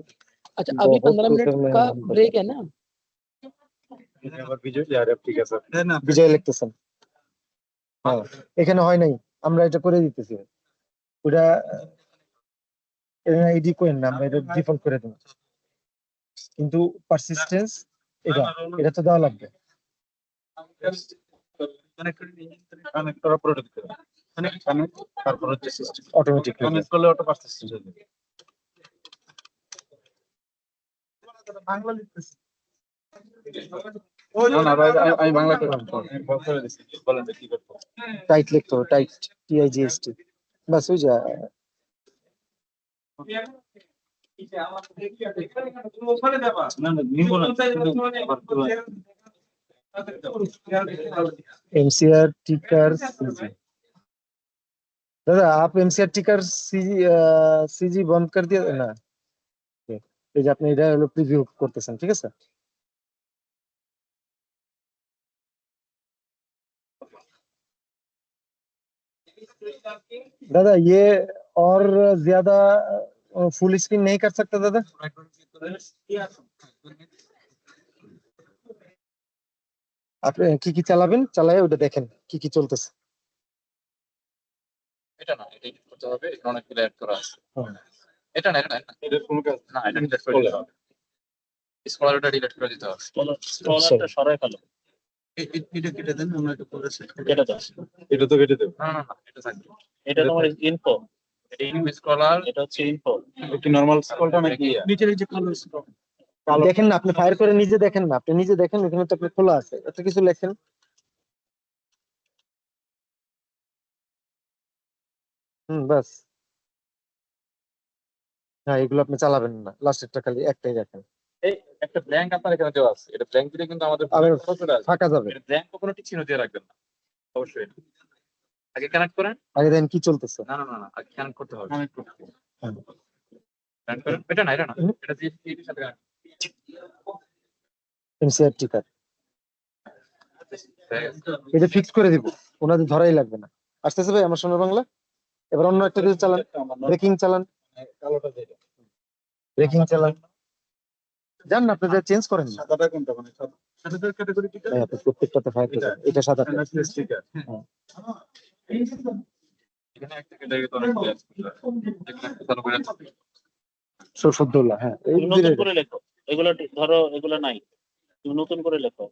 अच्छा अभी बहुत 15 मिनट प्रेशर में का है हम दादा ब्रेक है ना বিজয় লিখতেছেন হ্যাঁ এখানে হয় নাই আমরা এটা করে দিতেছি ওটা আইডি কোয়েন না আমরা এটা ডিফল্ট করে দেব কিন্তু পারসিস্টেন্স এটা তো দেওয়া লাগবে কানেক্ট করার পর ওটা দিতে হবে কানেক্ট তারপর হচ্ছে সিস্টেম অটোমেটিক কানেক্ট করলে অটো পারসিস্টেন্ট হয়ে যাবে বাংলা লিখতেছি না না ভাই আমি বাংলা করে করে দিচ্ছি বলেন কি করতে হবে। টাইট লিখতে হবে, টাইট, TIGST, বাস হয়ে যায়। না না নিব না MCR टिकर CG। दादा आप MCR टिकर CG बंद कर दिया ना, এই যে আপনি এটা হলো প্রিভিউ করতেছেন, ঠিক আছে? दादा ये और ज्यादा फुल स्क्रीन नहीं कर सकता दादा? আপনি কি চালাবেন, চালায় ওটা দেখেন কি চলতেছে। এটা না এটা edit করতে হবে এখানে অনেকগুলো অ্যাড করা আছে হুম। এটা না এটা কোনো কাজ না এটা ডিলিট করে দিতে হবে স্কলারটা ডিলিট করে দিতে হবে স্কলারটা সরাই ফেলো। এটা কেটে দেন, আমরা এটা পরে set করি। কেটে দাও। এটা তো কেটে দেব না না না এটা থাকবে এটা তোমার ইনফো, এটা ইনভেস স্কলার এটা হচ্ছে ইনফো। একটু নরমাল স্কলটা নাকি নিচের এই যে কালো স্ক্রল দেখেন না, আপনি ফায়ার করে নিজে দেখেন না, আপনি নিজে দেখেন, ওখানে তো আপনি খোলা আছে, এত কিছু লেখেন। বাস, হ্যাঁ এগুলো আপনি চালাবেন না, লাস্টেরটা খালি একটাই রাখেন, এই একটা ব্ল্যাঙ্ক আপনার এখানে দেওয়া আছে এটা ব্ল্যাঙ্ক দিলে কিন্তু আমাদের আবার চলে আসবে ফাঁকা যাবে। এটা ব্ল্যাঙ্ক কখনো ঠিক চিহ্ন দিয়ে রাখবেন না অবশ্যই না। আগে কানেক্ট করেন আগে দেখেন কি চলতেছে। না না না না আগে কানেক্ট করতে হবে কানেক্ট করতে হুম। কানেক্ট করেন এটা না এটা দিয়ে এটার সাথে connect MCR টিকার হয়ে গেছে। এটা ফিক্স করে দিব, ওনাদের ধরাই লাগবে না। আসতেছে ভাই আমার সোনার বাংলা, এবার অন্য একটা কিছু চালান, ব্রেকিং চালান, কালোটা যেটা ব্রেকিং চালান, জান না আপনি যা চেঞ্জ করেন না সাদাটা কোনটা মানে সাদাটা ক্যাটাগরি টিকা ভাই, আপনি প্রত্যেকটাতে ফায়ার করবেন, এটা সাদা স্টিকার এখানে একটা ক্যাটাগরি তো অনেক আছে এখানে একটা চালু করে আছে। সফদুল্লাহ, হ্যাঁ এই তুমি নতুন করে লেখো, এগুলো ধরো এগুলো নাই, তুমি নতুন করে লেখো।